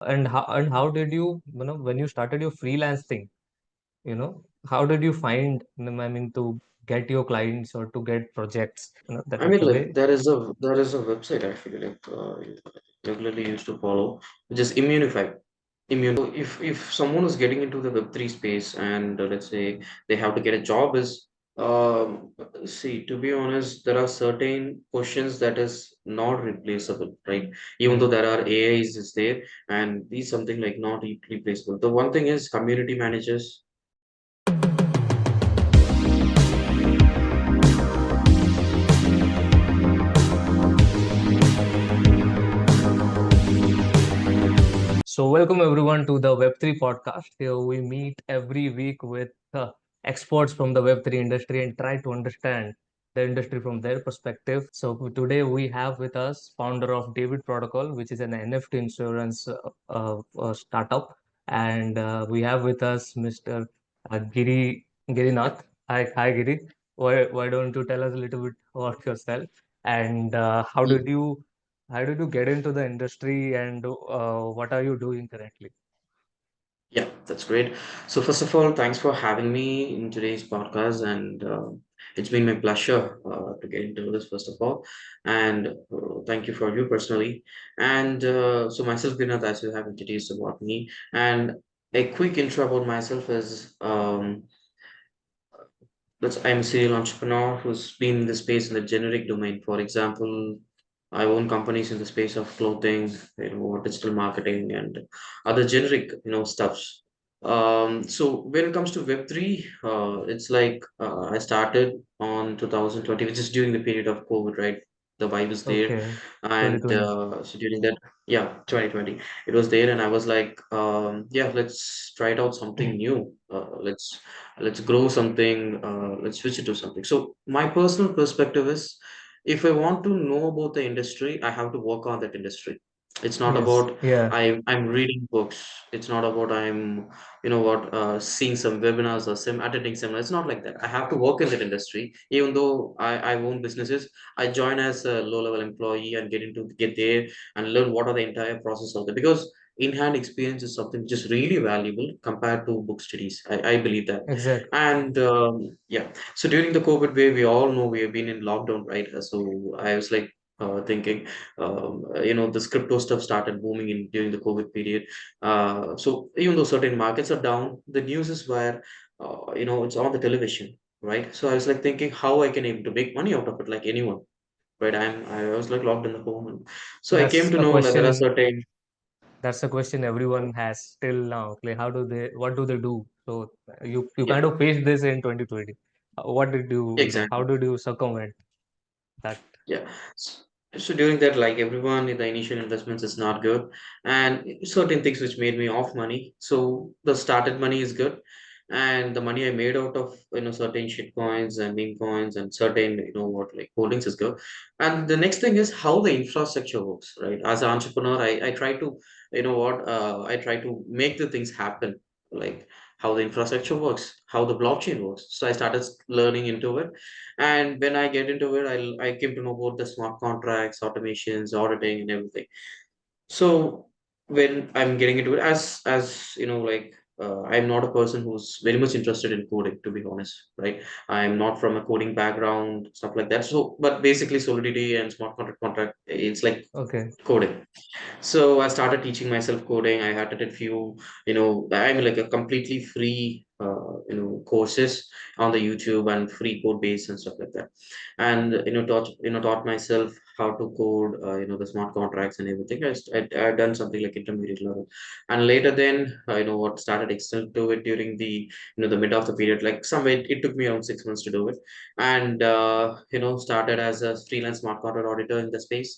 And how did you when you started your freelance thing, how did you find, I mean, to get your clients or to get projects, I that mean, the like way. there is a website actually regularly used to follow, which is Immunify. So if someone is getting into the Web3 space and let's say they have to get a job, is see, to be honest, there are certain questions that is not replaceable, right? Even though Hmm. there are AIs is there, and these something like not replaceable. The one thing is community managers. So, welcome everyone to the Web3 podcast. Here we meet every week with experts from the Web3 industry and try to understand the industry from their perspective. So, today we have with us founder of David Protocol, which is an NFT insurance startup, and we have with us Mr. Girinath. Hi Giri. Why don't you tell us a little bit about yourself and how did you get into the industry and what are you doing currently? Yeah, that's great. So first of all, thanks for having me in today's podcast, and it's been my pleasure to get into this first of all, and thank you for you personally. And so myself, Gurnath, as you have introduced about me, and a quick intro about myself is I'm a serial entrepreneur who's been in the space in the generic domain. For example, I own companies in the space of clothing, digital marketing, and other generic, stuffs. So when it comes to Web3, it's like I started on 2020, which is during the period of COVID, right? The vibe was there, Okay, and 2020. so during that, yeah, 2020, it was there, and I was like, yeah, let's try it out something new. Let's grow something, let's switch it to something. So my personal perspective is, if I want to know about the industry, I have to work on that industry. It's not Yes, about yeah, I'm reading books. It's not about I'm seeing some webinars or some attending seminars. It's not like that. I have to work in that industry. Even though I own businesses, I join as a low level employee and get there and learn what are the entire process of it, because in hand experience is something which is really valuable compared to book studies. I believe that. exactly. And yeah, so during the COVID wave, we all know we have been in lockdown, right? So I was like thinking, this crypto stuff started booming in during the COVID period. So even though certain markets are down, the news is where, it's on the television, right? So I was like thinking how I can able to make money out of it, like anyone, right? I was like locked in the home, and so I came That's to a know that there are question. certain. That's a question everyone has still now. Like, what do they do? So you Yeah, kind of faced this in 2020. What did how exactly. did you circumvent that? Yeah. S- So during that, like everyone, the initial investments is not good, and certain things which made me off money. So the started money is good, and the money I made out of certain shit coins and meme coins and certain what like holdings is good. And the next thing is how the infrastructure works, right? As an entrepreneur, I try to I try to make the things happen, like how the infrastructure works, how the blockchain works. So I started learning into it, and when I get into it, I came to know about the smart contracts, automations, auditing, and everything. So when I'm getting into it, as I'm not a person who's very much interested in coding, to be honest, right? I'm not from a coding background, stuff like that. So, but basically, Solidity and smart contract, it's like Okay, coding. So I started teaching myself coding. I had attended few, I mean like a completely free, courses on the YouTube and free code base and stuff like that. And taught myself how to code, the smart contracts and everything. I done something like intermediate level, and later then, what started extended to it during the the mid of the period. Like somewhere it took me around 6 months to do it, and started as a freelance smart contract auditor in the space.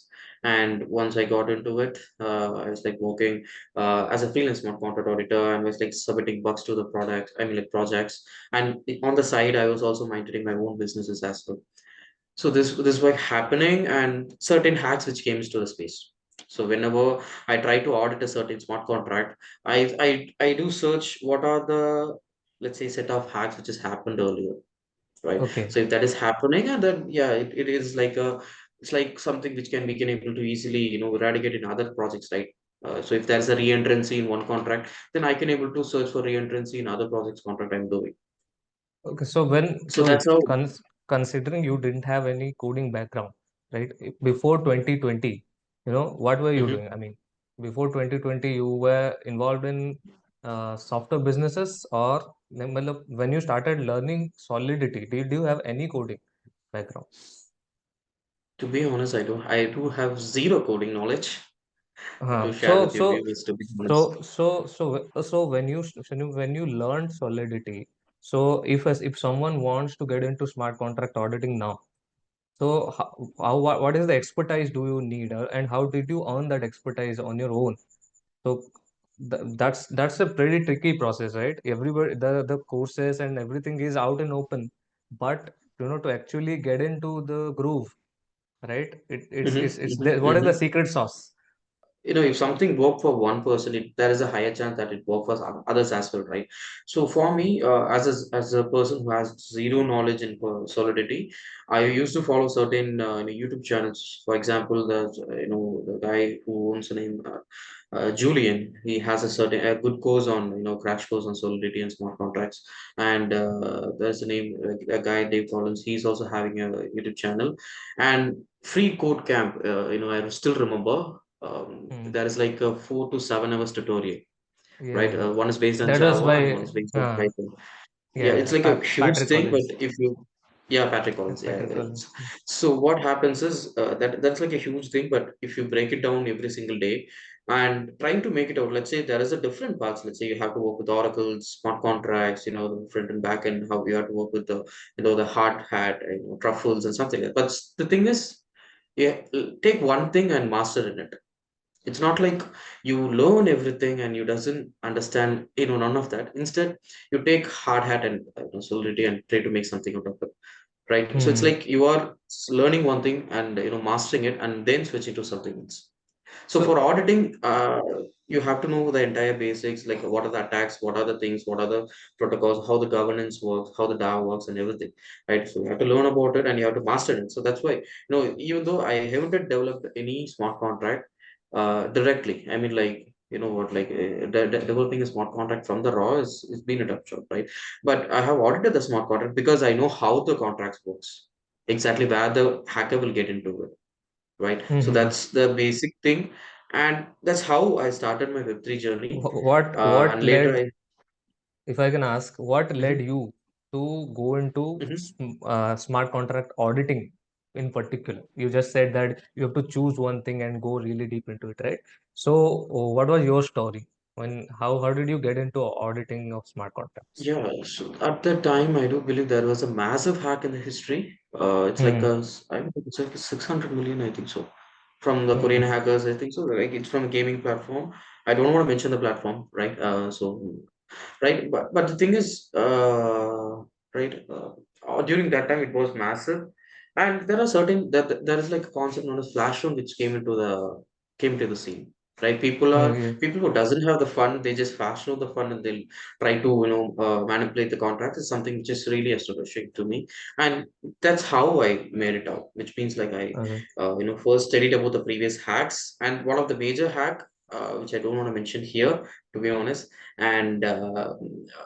And once I got into it, I was like working as a freelance smart contract auditor, and was like submitting bugs to the products. I mean, like projects. And on the side, I was also maintaining my own businesses as well. So this was happening, and certain hacks which came into the space. So whenever I try to audit a certain smart contract, I do search what are the, let's say, set of hacks which has happened earlier, right? okay, So if that is happening, and then yeah, it is like a, it's like something which can able to easily eradicate in other projects, right? So if there's a re-entrancy in one contract, then I can able to search for re-entrancy in other projects contract I'm doing. Okay, so when So that's how. considering you didn't have any coding background, right? Before 2020, what were you Mhm. doing? I mean, before 2020, you were involved in software businesses, or matlab, when you started learning Solidity, did you have any coding background? To be honest, I do have zero coding knowledge to share So with your so viewers. To be honest. so when you learned Solidity, so if someone wants to get into smart contract auditing now, so what is the expertise do you need, and how did you earn that expertise on your own? So that's a pretty tricky process, right? Everybody, the courses and everything is out and open, but to actually get into the groove, right? It's Mm-hmm, what is the mm-hmm. secret sauce? If something worked for one person, there is a higher chance that it work for others as well, right? So for me, as a person who has zero knowledge in Solidity, I used to follow certain YouTube channels. For example, the guy who owns the name Julian. He has a good course on crash course on Solidity and smart contracts. And there's a name a guy Dave Collins. He's also having a YouTube channel. And free code camp. I still remember. Hmm. There is like a 4 to 7 hours tutorial, Yeah, right? yeah. One is based on That was Java and by one is based on Python. Yeah, yeah, it's yeah. like a huge Patrick thing, but Collins. if you, yeah, Patrick Collins, yeah. Patrick Collins. So what happens is that's like a huge thing, but if you break it down every single day and trying to make it out, let's say there is a different parts. Let's say you have to work with oracles, smart contracts, the front and back end, how you have to work with the hard hat, truffles and something like that. But the thing is, yeah, take one thing and master in it. It's not like you learn everything and you doesn't understand none of that. Instead, you take hard hat and solidity and try to make something out of it, right? So it's Hmm. like you are learning one thing and mastering it and then switching to something else. So for So auditing, you have to know the entire basics, like what are the attacks, what are the things, what are the protocols, how the governance works, how the DAO works, and everything, right? So you have to learn about it and you have to master it. So that's why, even though I haven't developed any smart contract directly, I mean, like, what, like developing a smart contract from the raw is been a tough job, right? But I have audited the smart contract because I know how the contracts works, exactly where the hacker will get into it, right? So hmm. that's the basic thing, and that's how I started my Web3 journey. What And later, led, if I can ask, what led Mhm, you to go into mhm. smart contract auditing in particular? You just said that you have to choose one thing and go really deep into it, right? So, what was your story? How did you get into auditing of smart contracts? Yeah, so at that time, I do believe there was a massive hack in the history. It's like Hmm. I think it's like 600 million, I think so, from the Korean Hmm. hackers. I think so. Like it's from a gaming platform. I don't want to mention the platform, right? Right, but the thing is, right, during that time it was massive, and there are certain that there is like a concept known as flash loan which came to the scene, right? people Hmm. are Yes. people who doesn't have the fund, they just flash loan the fund and they'll try to manipulate the contract. Is something which is really astonishing to me, and that's how I made it out, which means like I Okay. first studied about the previous hacks, and one of the major hack, which I don't want to mention here, to be honest. And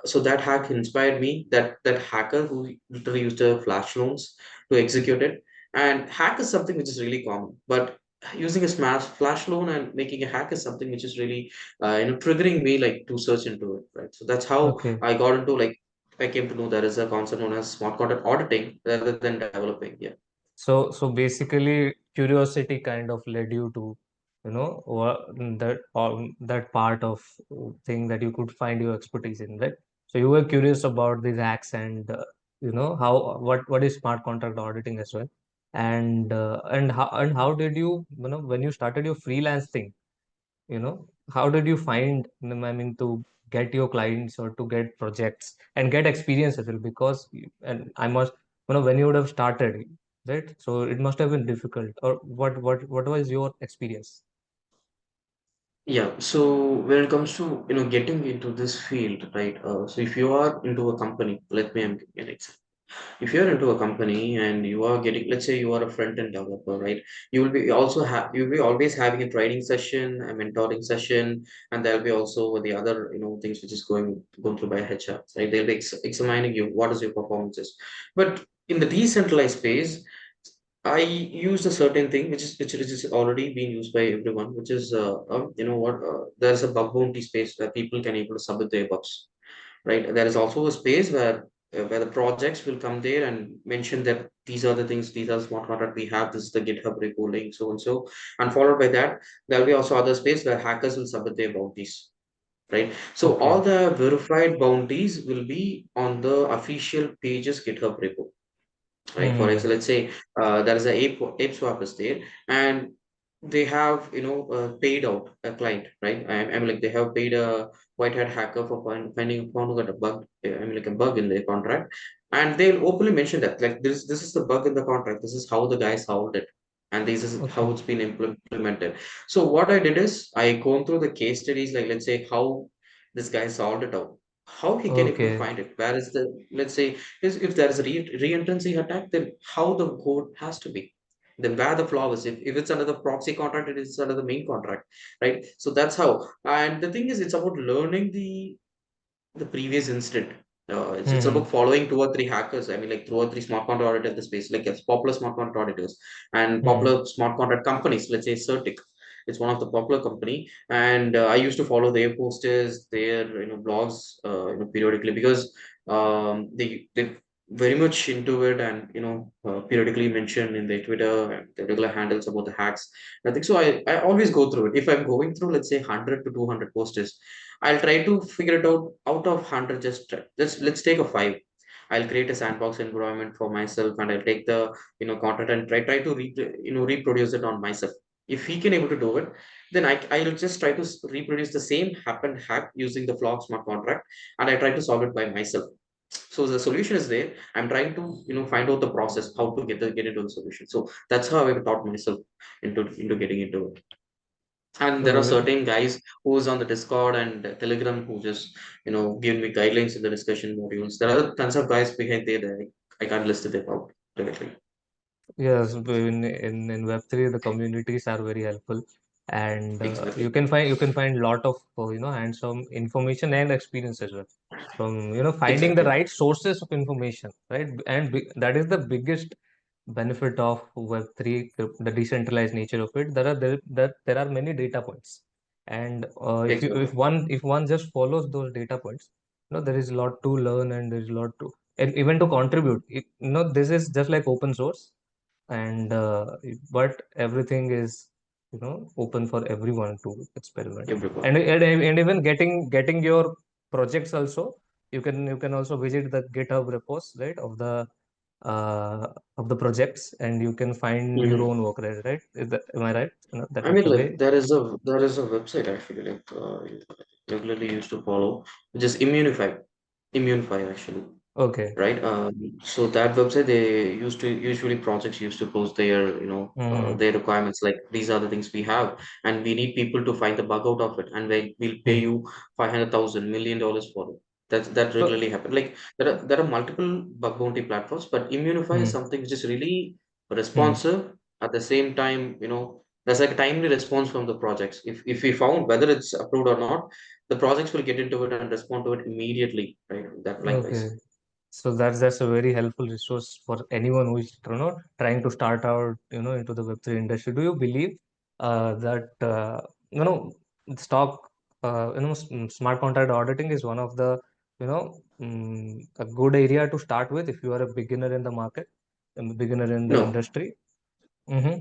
so that hack inspired me, that hacker who literally used a flash loans to execute it. And hack is something which is really common, but using a smash flash loan and making a hack is something which is really triggering me like to search into it, right? So that's how Okay. I got into, like, I came to know there is a concept known as smart contract auditing rather than developing. Yeah. So basically, curiosity kind of led you to, that part of thing that you could find your expertise in, right? So you were curious about these hacks and how what is smart contract auditing as well, and how did you when you started your freelance thing, how did you find, I mean, to get your clients or to get projects and get experience as well? Because and I must, when you would have started, right? So it must have been difficult. Or what was your experience? Yeah, so when it comes to getting into this field, right? So if you are into a company, let me give you an example. If you're into a company and you are getting, let's say you are a front end developer, right? You'll be always having a training session, a mentoring session, and there'll be also the other, things which is going through by HR, right? They'll be examining you, what is your performances. But in the decentralized space, I use a certain thing which is already being used by everyone, which is there's a bug bounty space where people can able to submit their bugs, right? There is also a space where the projects will come there and mention that these are the things, these are smart contract we have, this is the GitHub repo link, so and so, and followed by that, there'll be also other space where hackers will submit their bounties, right? So all Okay. the verified bounties will be on the official pages GitHub repo, right? For Hmm. example, let's say there is a ape swap is there, and they have paid out a client, right? I mean, like they have paid a white hat hacker for finding out a bug. I mean, like a bug in their contract, and they'll openly mention that like this is the bug in the contract. This is how the guy solved it, and this is how Okay. it's been implemented. So what I did is I gone through the case studies, like let's say how this guy solved it out, how he can able to Okay. find it, where is the, let's say, is if there is a re-entrancy attack, then how the code has to be, then where the flaw is. If it's another proxy contract, it is another main contract, right? So that's how. And the thing is, it's about learning the previous incident. It's Hmm. about following two or three hackers. I mean, like two or three smart contract auditors in the space, like it's popular smart contract auditors and Hmm. popular smart contract companies. Let's say Certic, it's one of the popular company, and I used to follow their posters, their blogs, periodically, because they very much into it, and periodically mention in their Twitter and their regular handles about the hacks. I think so. I always go through it. If I'm going through, let's say, 100 to 200 posters, I'll try to figure it out of 100. Just let's take a five. I'll create a sandbox environment for myself, and I'll take the content and try to reproduce it on myself. If he can able to do it, then I'll just try to reproduce the same happened hack using the Flock smart contract, and I try to solve it by myself. So the solution is there. I'm trying to find out the process how to get into the solution. So that's how I taught myself into getting into it. And there are So certain guys who's on the Discord and Telegram who just give me guidelines in the discussion modules. There are tons of guys behind there that I can't list it out directly. yes, in Web3 the communities are very helpful, and Exactly. you can find lot of hands-on information and experience as well. From finding the Exactly. right sources of information, right? And that is the biggest benefit of Web3, the decentralized nature of it. There are many data points, and Exactly. if one just follows those data points, there is a lot to learn and there is a lot to, and even to contribute. This is just like open source, and but everything is open for everyone to experiment, Everyone. and even getting your projects also, you can also visit the GitHub repos, right, of the projects, and you can find your Mhm. own work, right? Am I right? That I is mean, the like way. there is a website actually, like regularly used to follow, which is Immunify actually. Okay. Right? So that website, they usually projects used to post their Hmm. their requirements, like these are the things we have, and we need people to find the bug out of it, and we'll pay Hmm. you $500,000 million for it. That So, regularly happen. Like there are multiple bug bounty platforms, but Immunify is hmm. something which is really Hmm. responsive. At the same time, there's like a timely response from the projects. If we found whether it's approved or not, the projects will get into it and respond to it immediately, right? That Okay. likewise. So that's a very helpful resource for anyone who is trying to start out into the Web3 industry. Do you believe that stock smart contract auditing is one of the a good area to start with if you are a beginner in the market, a beginner in the No, industry? Mm-hmm.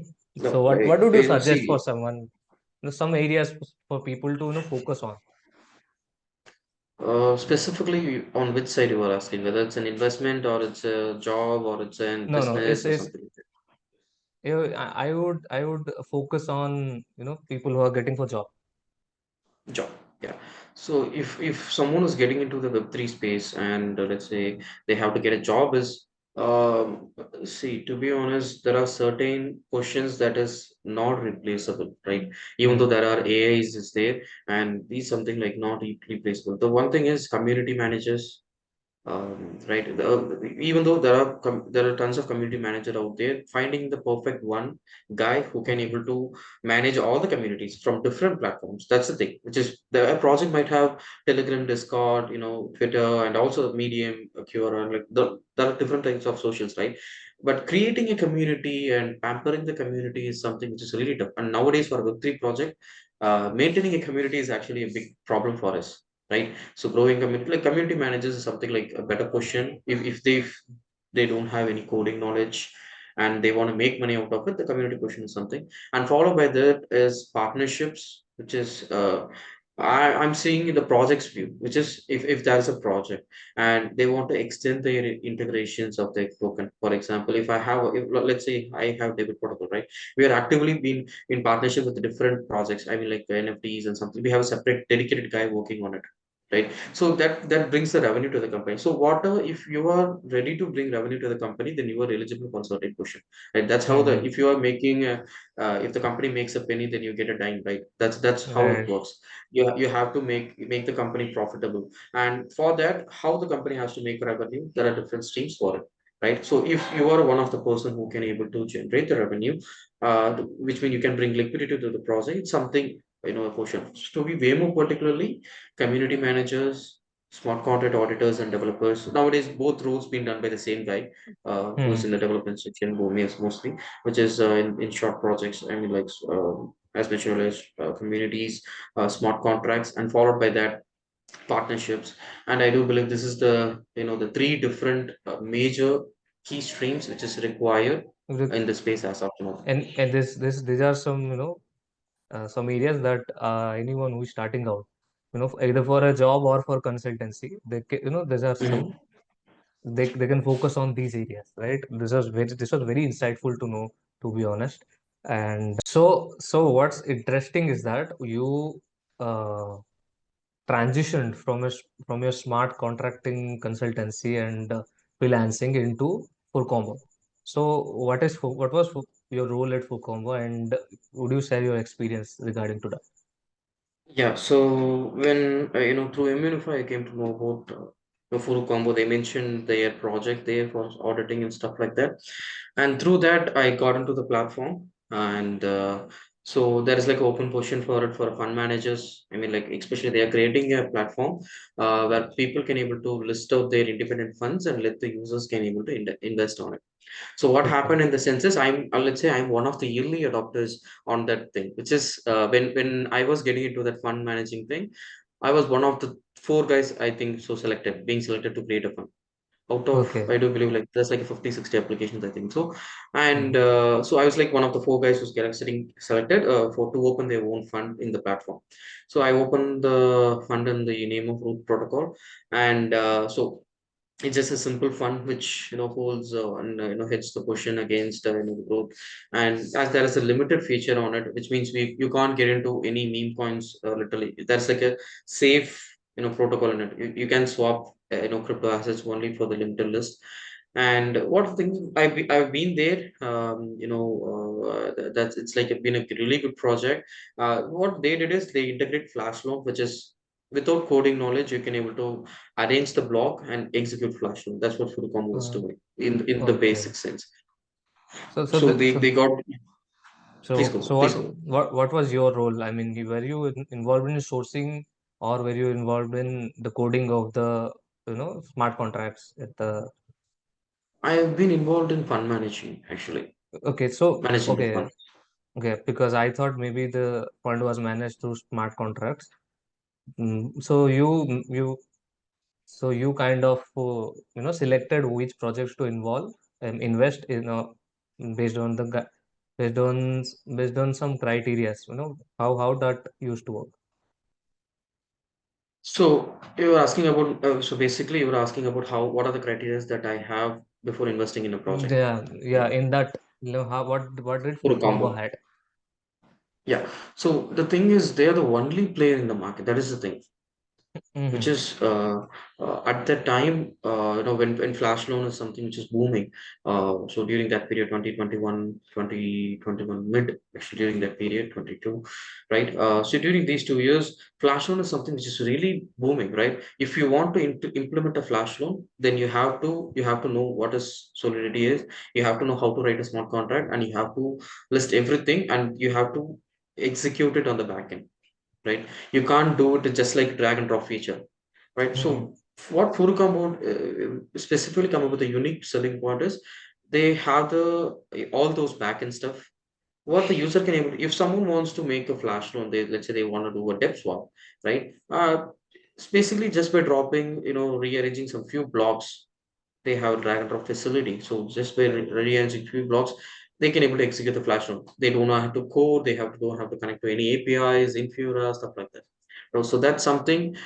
So no, what would you suggest for see, someone? Some areas for people to focus on. specifically on which side you are asking, whether it's an investment or it's a job or it's a No, no, business or it's something like that. I would focus on people who are getting for job. Job, yeah. So if someone is getting into the Web3 space, and let's say they have to get a job, is see, to be honest, there are certain questions that is not replaceable, right? Even though Hmm. there are AIs is there, and these something like not replaceable. The one thing is community managers, right? Even though there are tons of community manager out there, finding the perfect one guy who can Okay. able to manage all the communities from different platforms. That's the thing. Which is the a project might have Telegram, Discord, Twitter, and also Medium, QRN. There are different types of socials, right? But creating a community and pampering the community is something which is really tough. And nowadays, for a Web3 project, maintaining a community is actually a big problem for us, right? So growing community, like community managers is something like a better question. If they don't have any coding knowledge and they want to make money out of it, the community question is something. And followed by that is partnerships, which is I'm seeing in the project's view, which is if there's a project and they want to extend their integrations of their token. For example, if let's say I have debit protocol, right? We are actively been in partnership with different projects. I mean, like NFTs and something. We have a separate dedicated guy working on it, right? So that brings the revenue to the company. So whatever, if you are ready to bring revenue to the company, then you are eligible for certain portion, right? That's how the Mm-hmm. if you are making if the company makes a penny, then you get a dime, right? That's how it Right. works. You have to make the company profitable, and for that, how the company has to make revenue, there are different streams for it, right? So if you are one of the person who can able to generate the revenue, which means you can bring liquidity to the project, it's something, a portion. So to be way more particularly, community managers, smart contract auditors, and developers. Nowadays, both roles being done by the same guy, who's Hmm. in the development section, Bomias mostly, which is in short projects. I mean, like as mentioned earlier, communities, smart contracts, and followed by that partnerships. And I do believe this is the three different major key streams which is required Look, in the space as of now. and this these are some some areas that anyone who is starting out, either for a job or for consultancy, these are some Mhm. they can focus on these areas, right? This was very insightful to know, to be honest. And so what's interesting is that you uh, transitioned from your smart contracting consultancy and freelancing into Fullcombo. So what was your role at Fullcombo, and would you share your experience regarding to that? Yeah, so when through Immunify, I came to know about the full combo. They mentioned their project there for auditing and stuff like that, and through that, I got into the platform, and so there is like open position for it for fund managers. I mean, like especially they are creating a platform where people can able to list out their independent funds and let the users can able to invest on it. So what Okay. happened in the sense is let's say I'm one of the early adopters on that thing, which is when I was getting into that fund managing thing, I was one of the four guys I think so being selected to create a fund. Out of Okay. I do believe like there's like 50, 60 applications I think so, and Mhm. so I was like one of the four guys who's getting sitting selected for to open their own fund in the platform. So I opened the fund in the name of Root Protocol, and so it's just a simple fund which holds and hedges the position against the growth. And as there is a limited feature on it, which means you can't get into any meme coins, literally that's like a safe protocol in it. You can swap crypto assets only for the limited list. And what things I've been there, that's it's like been a really good project. What they did is they integrate flash loan, which is without coding knowledge you can able to arrange the block and execute flash loan. That's what Furucom was Uh, doing in the okay. basic sense. So so So the, they so got please so go so please what go. what was your role? I mean, were you involved in sourcing, or were you involved in the coding of the smart contracts at the? I have been involved in fund managing actually, Okay, so managing the okay. fund. Okay, because I thought maybe the fund was managed through smart contracts. So you kind of selected which projects to involve and invest in, based on based on some criteria. How that used to work. So you were asking about so basically you were asking about how what are the criteria that I have before investing in a project. Yeah, yeah. In that, how what did For full a combo combo. had? Yeah. So the thing is, they're the only player in the market. That is the thing. which Mm-hmm. is at that time, when flash loan is something which is booming. So during that period, 2021, 2021 mid, actually during that period, 22, right? So during these 2 years, flash loan is something which is really booming, right? If you want to implement a flash loan, then you have to know what is solidity is, you have to know how to write a smart contract, and you have to list everything, and you have to execute it on the back end, right? You can't do it just like drag and drop feature, right? Mm-hmm. So what Furucom specifically come up with a unique selling point is they have the all those backend stuff. What the user can able, if someone wants to make a flash loan, they, let's say they want to do a depth swap, right? It's basically just by dropping, rearranging some few blocks. They have a drag and drop facility. So just by rearranging few blocks, they can able to execute the flash loan. They do not have to code. They don't have to connect to any APIs, Infura, stuff like that. So that's something.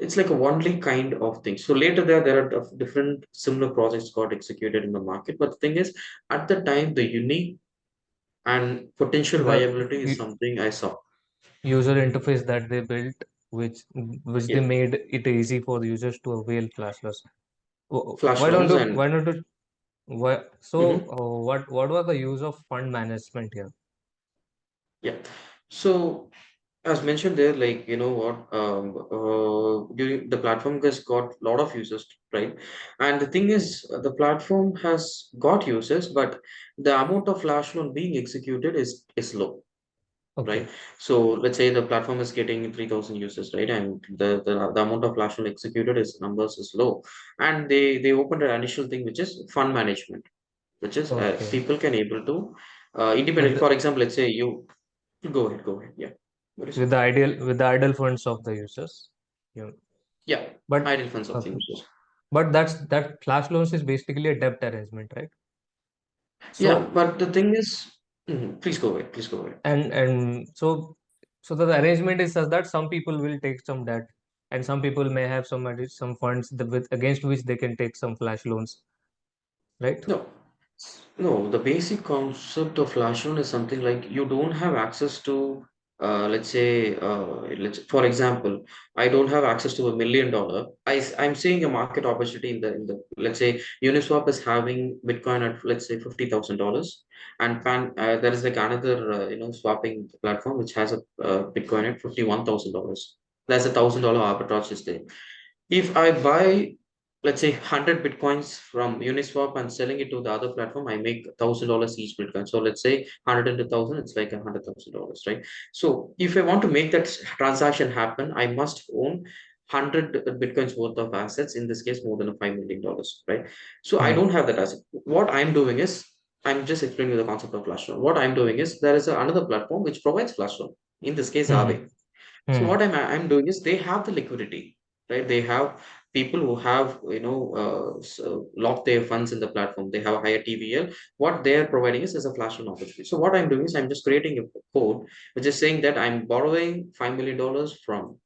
It's like a only kind of thing. So later there are different similar projects got executed in the market. But the thing is, at the time, the unique and potential The viability is something I saw. user interface that they built, which they Yeah, made it easy for the users to avail flashless. flash Why don't loans you and why don't you why so mhm. what was the use of fund management here? Yeah. So as mentioned there, like what, during the platform has got a lot of users, right? And the thing is, the platform has got users, but the amount of flash loan being executed is low, Okay. right? So let's say the platform is getting 3,000 users, right? And the amount of flash loan executed is numbers is low, and they opened an initial thing which is fund management, which is Okay. people can able to With independently. the, For example, let's say you go ahead. Yeah. What is it? with the idle funds of the users. Yeah. Yeah, But idle funds of the okay. users. That flash loans is basically a debt arrangement, right? Yeah, So but the thing is, please go ahead. Please go ahead. and so the arrangement is such that some people will take some debt and some people may have some funds with against which they can take some flash loans, right? No, no, the basic concept of flash loan is something like you don't have access to, for example, I don't have access to $1 million. I'm seeing a market opportunity in the, let's say, Uniswap is having Bitcoin at, let's say, $50,000, and there is like another, swapping platform which has a Bitcoin at $51,000. That's $1,000 arbitrage is there. If I buy, let's say, 100 bitcoins from Uniswap and selling it to the other platform, I make $1,000 each bitcoin. So let's say 100 into 1,000, it's like $100,000, right? So if I want to make that transaction happen, I must own 100 bitcoins worth of assets. In this case, more than a $5 million, right? So I Hmm. don't have that asset. What I'm doing is, I'm just explaining you the concept of flash loan. What I'm doing is, there is another platform which provides flash loan. In this case, Hmm. Aave. So Hmm. what I'm doing is they have the liquidity, right? They have people who have, locked their funds in the platform. They have a higher TVL. What they are providing is a flash loan opportunity. So what I'm doing is I'm just creating a code which is saying that I'm borrowing $5 million from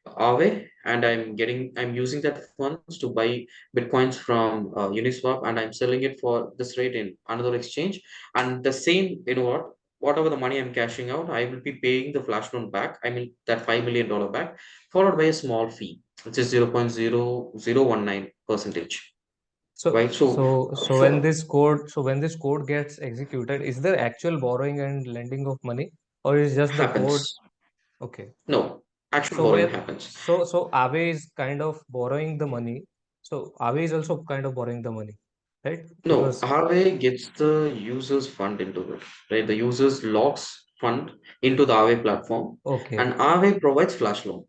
Aave, and I'm using that funds to buy bitcoins from Uniswap, and I'm selling it for this rate in another exchange. And the same, whatever the money I'm cashing out, I will be paying the flash loan back. I mean that $5 million back, followed by a small fee, which is 0.0019 percentage. so Right. So so when for this code gets executed, is there actual borrowing and lending of money, or is just the code? happens. Okay. No, actual So borrowing where happens. so Aave is kind of borrowing the money. So Aave is also kind of borrowing the money, right? No, Because Aave gets the users fund into it, right? The users logs fund into the Aave platform, okay. and Aave provides flash loan.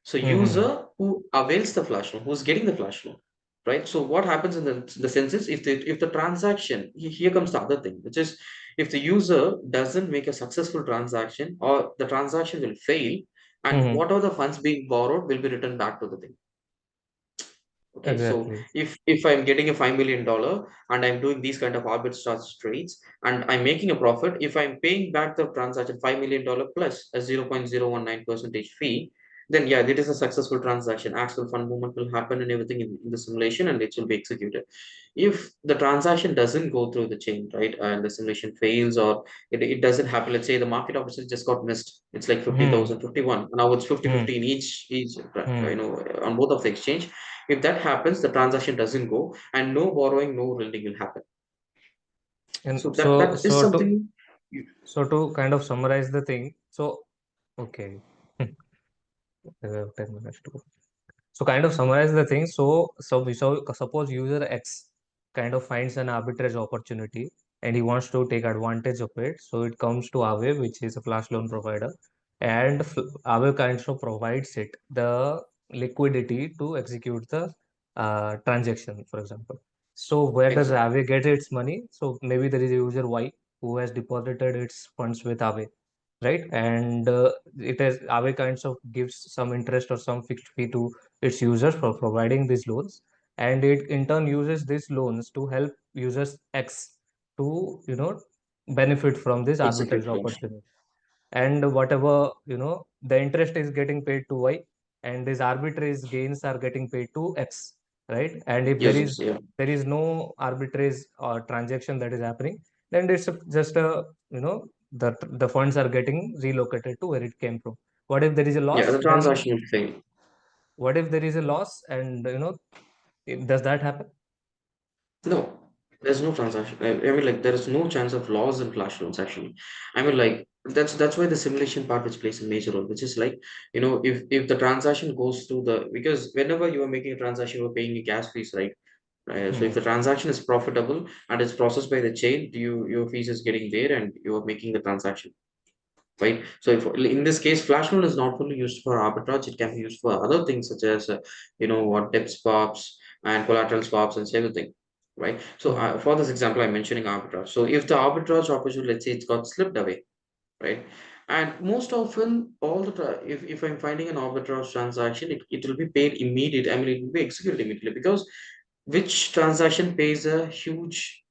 So Mm-hmm. user who avails the flash loan, who's getting the flash loan, right? So what happens in the sense is, if the transaction, here comes the other thing, which is, if the user doesn't make a successful transaction, or the transaction will fail, and Mm-hmm. whatever the funds being borrowed will be returned back to the thing. Okay, so Exactly. if I'm getting a $5 million and I'm doing these kind of arbitrage trades and I'm making a profit, if I'm paying back the transaction $5 million plus a 0.019 percentage fee, then yeah, it is a successful transaction. Actual fund movement will happen and everything in the simulation, and it will be executed. If the transaction doesn't go through the chain, right, and the simulation fails, or it doesn't happen, let's say the market opportunity just got missed. It's like Hmm. 50,000, 51. Now it's 50 Hmm. 50 in each Hmm. on both of the exchange. If that happens, the transaction doesn't go, and no borrowing, no lending will happen. So And that is something. to kind of summarize the thing. So okay. We have 10 minutes to go. So kind of summarize the thing. So suppose user X kind of finds an arbitrage opportunity and he wants to take advantage of it. So it comes to Aave, which is a flash loan provider, and Aave kind of provides it the liquidity to execute the transaction, for example. So where does Exactly. Aave get its money? So maybe there is a user Y who has deposited its funds with Aave, right? And it has Aave kinds of gives some interest or some fixed fee to its users for providing these loans, and it in turn uses these loans to help users X to benefit from this arbitrage Execute loans. opportunity. And whatever the interest is getting paid to Y, and these arbitrage gains are getting paid to X, right? And if there Yes, is yes, yeah. there is no arbitrage or transaction that is happening, then it's just a the funds are getting relocated to where it came from. What if there is a Yeah, loss? the Then transaction will fail. what if there is a loss, and does that happen? No, there's no transaction. I mean, like, there is no chance of loss in flash loans, actually. I mean, like, that's why the simulation part which plays a major role, which is like, if the transaction goes through because whenever you are making a transaction, you're paying a gas fees, right? So if Hmm. the transaction is profitable and it's processed by the chain, your fees is getting there and you're making the transaction, right? So if in this case, flash loan is not only used for arbitrage, it can be used for other things such as what debt swaps and collateral swaps and everything, right? So Hmm. for this example, I'm mentioning arbitrage. So if the arbitrage opportunity, let's say it's got slipped away, right? And most often, if I'm finding an arbitrage transaction, it will be paid immediate. I mean, it will be executed immediately because which transaction pays a huge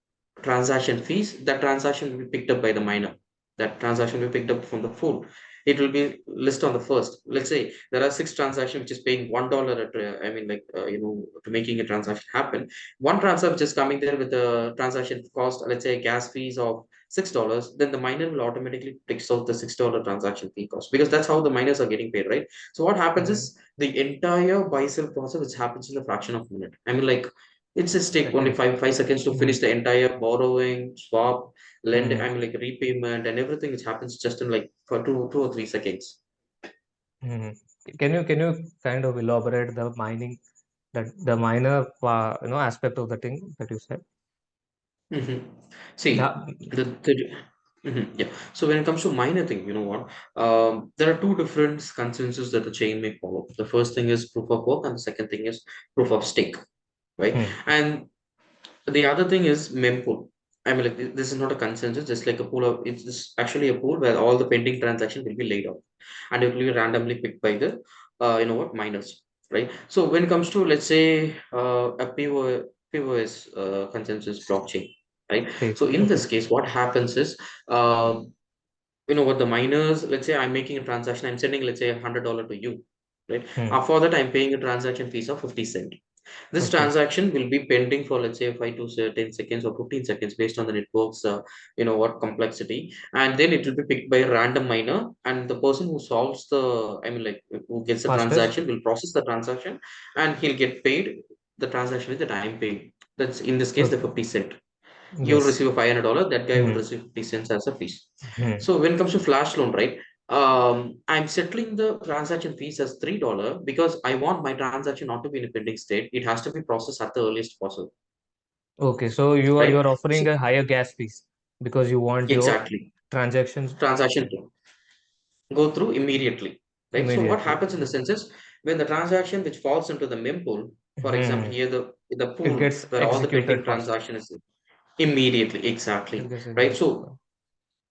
transaction fees? That transaction will be picked up by the miner. That transaction will be picked up from the pool. It will be listed on the first. Let's say there are six transactions which is paying $1 at, to making a transaction happen. One transaction which is coming there with a transaction cost, let's say gas fees of $6, then the miner will automatically takes out the $6 transaction fee cost because that's how the miners are getting paid, right? So what happens Hmm. is the entire buy sell process which happens in a fraction of a minute. I mean, like it's just take only Seconds. five seconds to Hmm. finish the entire borrowing, swap, lend. Hmm. I mean, like repayment and everything, which happens just in like for two or 3 seconds. Hmm. Can you kind of elaborate the minor aspect of the thing that you said? hmm See, The, yeah. So when it comes to minor thing, you know what? There are two different consensus that the chain may follow. The first thing is proof of work, and the second thing is proof of stake, right? hmm. And the other thing is mempool. I mean, like this is not a consensus, just like a pool of it's just actually a pool where all the pending transactions will be laid out, and it will be randomly picked by the miners, right? So when it comes to let's say a POS consensus blockchain, right? Stake. So in Okay. this case, what happens is what the miners, let's say I'm making a transaction, I'm sending let's say $100 to you, right? Hmm. For that I'm paying a transaction fees of 50 cent. This Okay. transaction will be pending for let's say 5 to 10 seconds or 15 seconds based on the network's what complexity, and then it will be picked by a random miner, and the person who solves the I mean like who gets the Fastest. transaction will process the transaction, and he'll get paid the transaction with the time paid. That's in this case the Okay. 50 cent. You'll Yes. receive a $500, that guy will Hmm. receive 50 cents as a fees. Hmm. So when it comes to flash loan, right? I'm settling the transaction fees as $3 because I want my transaction not to be in a pending state. It has to be processed at the earliest possible, Okay. So you right? are So offering a higher gas fees because you want your exactly, transactions transaction to go through immediately, right? So what immediately. happens in the sense is when the transaction which falls into the mempool, for example, Hmm. here the It pool gets where all the executed pending fast. transaction is immediately, It exactly, gets right? executed So fast.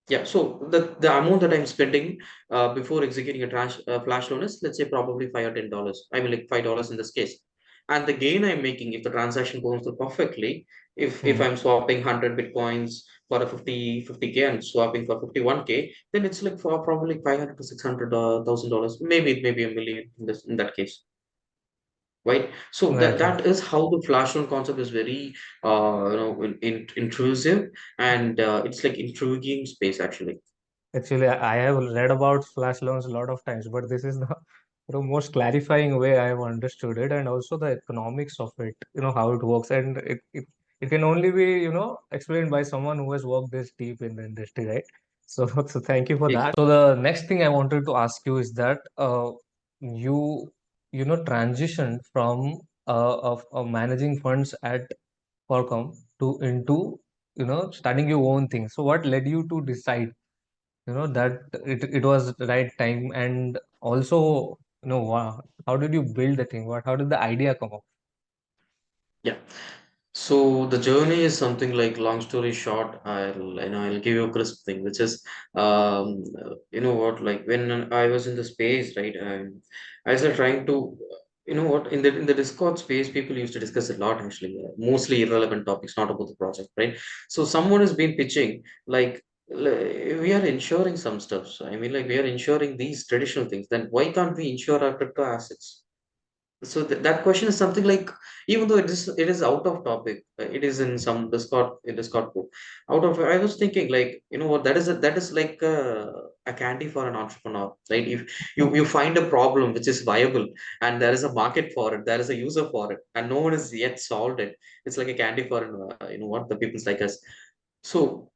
yeah, so the amount that I'm spending before executing a flash loan is let's say probably $5 or $10. I mean like $5 in this case, and the gain I'm making if the transaction goes through perfectly, if Hmm. I'm swapping 100 bitcoins for a 50k and swapping for 51k, then it's like for probably 500 to 600 $1,000, maybe a million in this in that case, right? So Right, right. that is how the flash loan concept is very intrusive, and it's like intriguing space actually. Actually, I have read about flash loans a lot of times, but this is the most clarifying way I have understood it, and also the economics of it, how it works, and it can only be, explained by someone who has worked this deep in the industry, right? So, so thank you for that. So the next thing I wanted to ask you is that you, transitioned from of managing funds at Qualcomm to into, starting your own thing. So what led you to decide? That it was the right time, and also how did you build the thing, how did the idea come up? Yeah. So the journey is something like, long story short, I'll give you a crisp thing, which is, you know what, like when I was in the space, right? I was trying to, you know what, in the Discord space, people used to discuss a lot actually, mostly irrelevant topics, not about the project, right? So someone has been pitching like, we are insuring some stuff. So I mean, like we are insuring these traditional things. Then why can't we insure our crypto assets? So that question is something like, even though it is out of topic, it is in some Discord group. Out of I was thinking like, you know what, that is like a candy for an entrepreneur, right? If you find a problem which is viable, and there is a market for it, there is a user for it, and no one has yet solved it, it's like a candy for you know what, the people's like us. So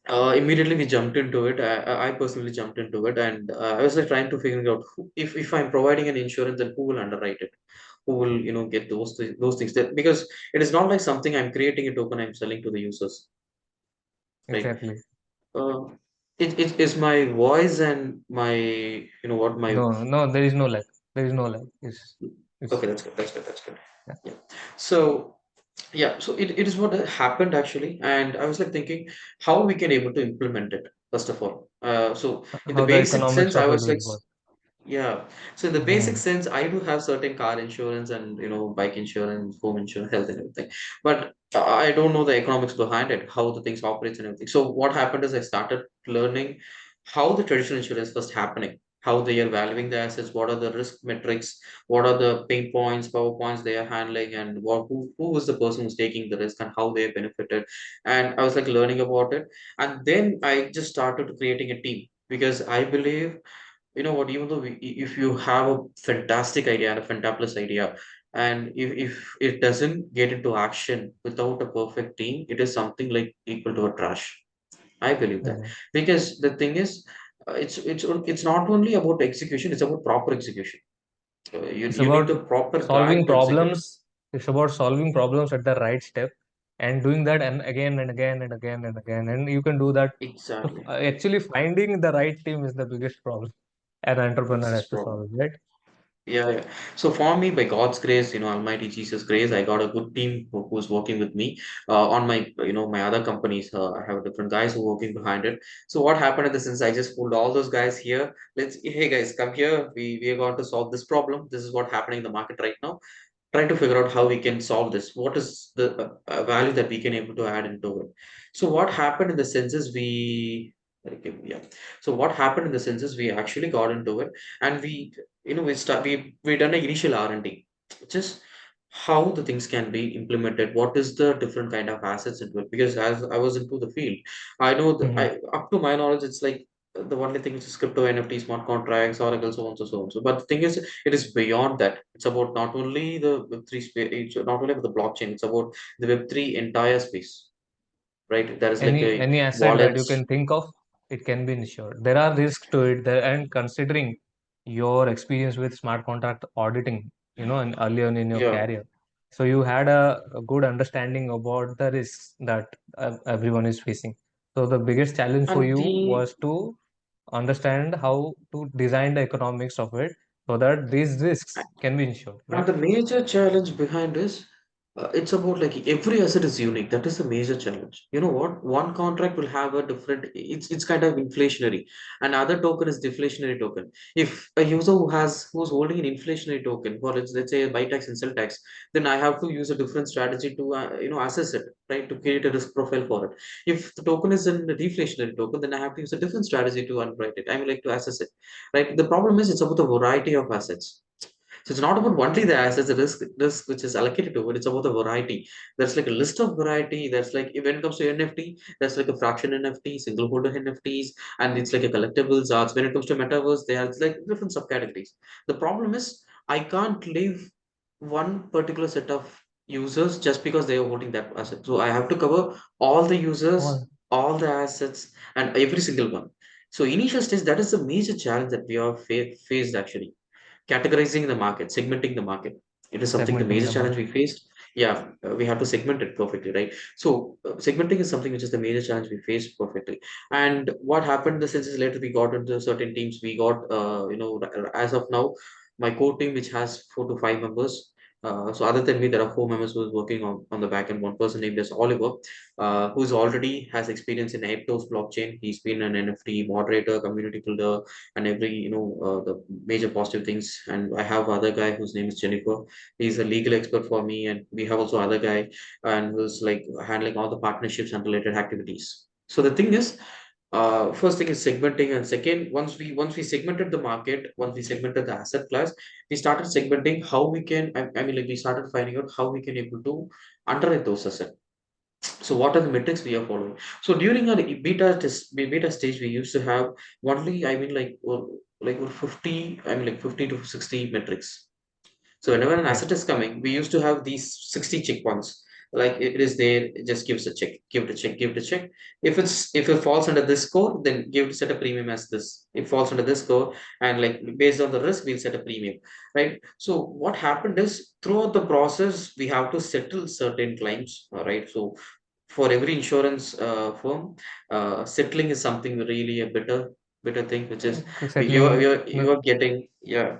immediately we jumped into it. I personally jumped into it, and I was like trying to figure out if I'm providing an insurance, then who will underwrite it, who will get those things, that because it is not like something I'm creating a token I'm selling to the users, right? Exactly. uh, it is my voice and my, you know what, my. No, there is no lag. There is no lag. It's Okay, that's good. Yeah. Yeah. So yeah, so it is what happened actually, and I was like thinking how we can able to implement it first of all. So in the How the basic economics sense, I of it was like, will work. yeah. So in the basic Hmm. sense, I do have certain car insurance and bike insurance, home insurance, health and everything. But I don't know the economics behind it, how the things operates and everything. So what happened is I started learning how the traditional insurance was happening, how they are valuing the assets, what are the risk metrics, what are the pain points, power points they are handling, and who is the person who's taking the risk and how they benefited. And I was like learning about it. And then I just started creating a team, because I believe, you know what, even though if you have a fantastic idea and a fantabulous idea, and if it doesn't get into action without a perfect team, it is something like equal to a trash. I believe that, Yeah. because the thing is, it's not only about execution, it's about proper execution. It's You need about the proper guide solving to execute. problems. It's about solving problems at the right step and doing that and again and again and again and again. And you can do that. Exactly. Actually, finding the right team is the biggest problem an entrepreneur It's has to problem. solve, right? Yeah, yeah. So for me, by God's grace, Almighty Jesus' grace, I got a good team who's working with me on my, my other companies. I have different guys who are working behind it. So what happened in the sense, I just pulled all those guys here. Hey guys, come here. We are going to solve this problem. This is what happening in the market right now. Trying to figure out how we can solve this. What is the value that we can able to add into it? So what happened in the sense is okay, yeah. So what happened in the sense is we actually got into it, and we done an initial R&D, just how the things can be implemented. What is the different kind of assets into it? Because as I was into the field, I know that Hmm. up to my knowledge, it's like the only thing is crypto, NFT, smart contracts, Oracle, so on, so on. So, but the thing is, it is beyond that. It's about not only the Web3 space, it's not only about the blockchain, it's about the Web3 entire space, right? There is like Any a any asset that you wallets. can think of, it can be insured. There are risks to it there, and considering your experience with smart contract auditing, and earlier in your Yeah. career, so you had a good understanding about the risks that everyone is facing. So the biggest challenge for And you the was to understand how to design the economics of it so that these risks can be insured, and right? the major challenge behind this, It's about like every asset is unique. That is the major challenge. You know what? One contract will have a different. It's kind of inflationary, and other token is deflationary token. If a user who's holding an inflationary token for let's say buy tax and sell tax, then I have to use a different strategy to assess it, right, to create a risk profile for it. If the token is in a deflationary token, then I have to use a different strategy to underwrite it. I mean like to assess it, right? The problem is it's about the variety of assets. So it's not about only the assets, the risk which is allocated to it. It's about the variety. There's like a list of variety. There's like when it comes to NFT, there's like a fraction NFT, single holder NFTs, and it's like a collectibles arts. When it comes to metaverse, there's like different subcategories. The problem is I can't leave one particular set of users just because they are holding that asset. So I have to cover all the users, Well, all the assets, and every single one. So initial stage, that is the major challenge that we are faced actually, categorizing the market, segmenting the market. It is something the segmenting major the challenge market. we faced. Yeah, we have to segment it perfectly, right? So segmenting is something which is the major challenge we faced perfectly. And what happened the since later we got into certain teams. We got as of now, my core team which has 4 to 5 members. So other than me, there are 4 members who is working on the back end. One person named as Oliver, who's already has experience in Aptos blockchain. He's been an NFT moderator, community builder, and every the major positive things. And I have other guy whose name is Jennifer. He's a legal expert for me, and we have also other guy and who's like handling all the partnerships and related activities. So the thing is, first thing is segmenting, and second, once we segmented the market, once we segmented the asset class, we started segmenting how we can. I mean, like we started finding out how we can able to underwrite those assets. So what are the metrics we are following? So during our beta stage, we used to have only, I mean, like 50, I mean, like 50 to 60 metrics. So whenever an Okay. asset is coming, we used to have these 60 checkpoints. Like it is there, it just gives a check, give it a check, give it a check. If it falls under this score, then give it set a premium as this. It falls under this score, and like based on the risk, we'll set a premium, right? So what happened is throughout the process, we have to settle certain claims, all right? So for every insurance firm, settling is something really a better thing, which is Settling you're getting, yeah,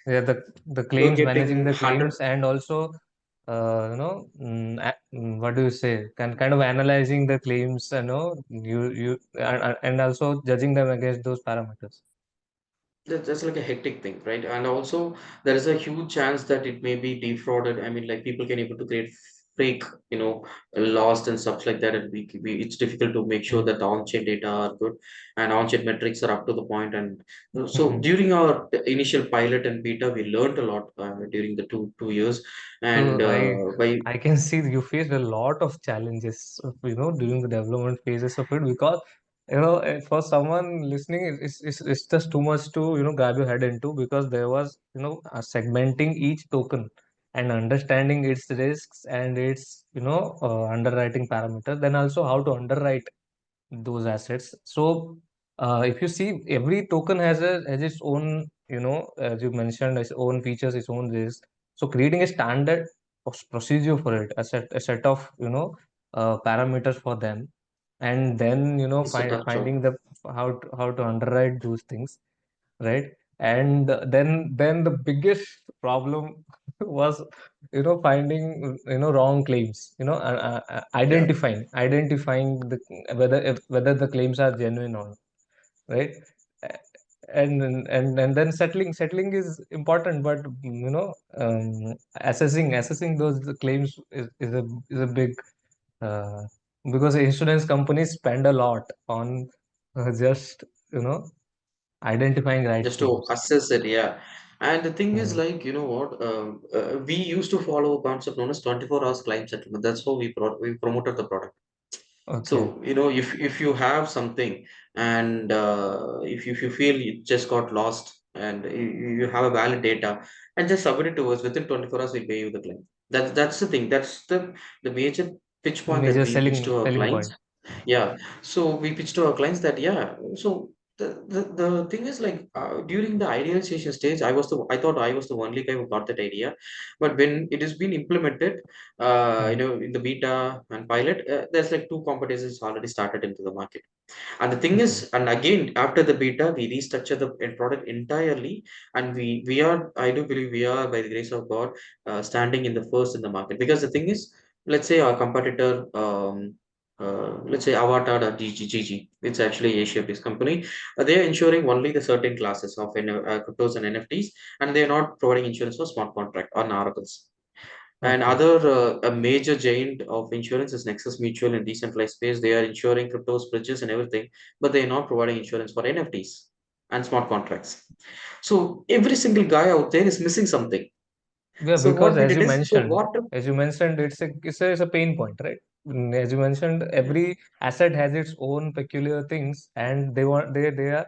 yeah, the you're claims, managing getting the 100. claims, and also what do you say? Kind of analyzing the claims, you and also judging them against those parameters. That's like a hectic thing, right? And also there is a huge chance that it may be defrauded. I mean, like people can able to create fake, lost and stuff like that, and it's difficult to make sure Mm. that the on-chain data are good and on-chain metrics are up to the point. And so Mhm. during our initial pilot and beta, we learned a lot during the two years, and So by I can see you faced a lot of challenges, during the development phases of it because for someone listening, it's just too much to grab your head into because there was segmenting each token and understanding its risks and its underwriting parameters, then also how to underwrite those assets. So, if you see, every token has its own, as you mentioned, its own features, its own risk. So, creating a standard procedure for it, a set of parameters for them, and then it's a tough job. finding the how to underwrite those things, right? And then the biggest problem was finding wrong claims, Yeah. identifying whether the claims are genuine or not, right? A- and then settling is important, but assessing those claims is a big, uh, because insurance companies spend a lot on just you know identifying right Just to claims. assess it, yeah. And the thing is, Mm. like, you know what, we used to follow a concept known as 24 hours client settlement. That's how we promoted the product. Okay. So, if you have something, and if you feel you just got lost, and you have a valid data, and just submit it to us within 24 hours, we pay you the claim. That's the thing. That's the major pitch point that Major we pitch selling to our selling clients. point. Yeah. So we pitch to our clients that, yeah. So the thing is like during the idealization stage, I thought I was the only guy who got that idea, but when it has been implemented, Mm. in the beta and pilot, there's like two competitors already started into the market. And the thing Okay. is, and again, after the beta, we restructure the product entirely, and we are, I do believe we are, by the grace of God, standing in the first in the market. Because the thing is, let's say our competitor, let's say Avatar or GG, it's actually Asia-based company. They are insuring only the certain classes of cryptos and NFTs, and they are not providing insurance for smart contract or oracles. And Okay. other a major giant of insurance is Nexus Mutual in decentralized space. They are insuring cryptos, bridges, and everything, but they are not providing insurance for NFTs and smart contracts. So every single guy out there is missing something. Yeah, So because what we did is, so what? as you mentioned, it's a pain point, right? As you mentioned, every asset has its own peculiar things, and they are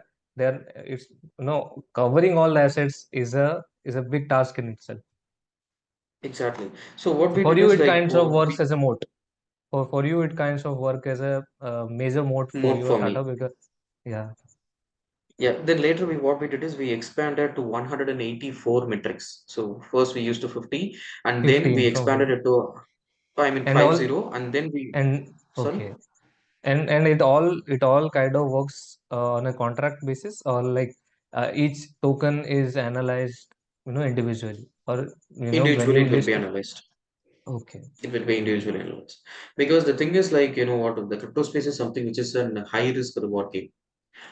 it's covering all the assets is a big task in itself. Exactly. So what So we for did you, is it like, kinds of works as a moat. For you, it kinds of work as a major moat for more your for me. startup because yeah, Yeah, then later what we did is we expanded to 184 metrics. So first we used to 50, and then we 15 from expanded 50. it to, I mean, And all 50, and then we, and sorry, okay. And it all kind of works on a contract basis, or like each token is analyzed, individually, or when individually you it will be list. analyzed. Okay. It will be individually analyzed. Because the thing is like, what, the crypto space is something which is a high risk reward game,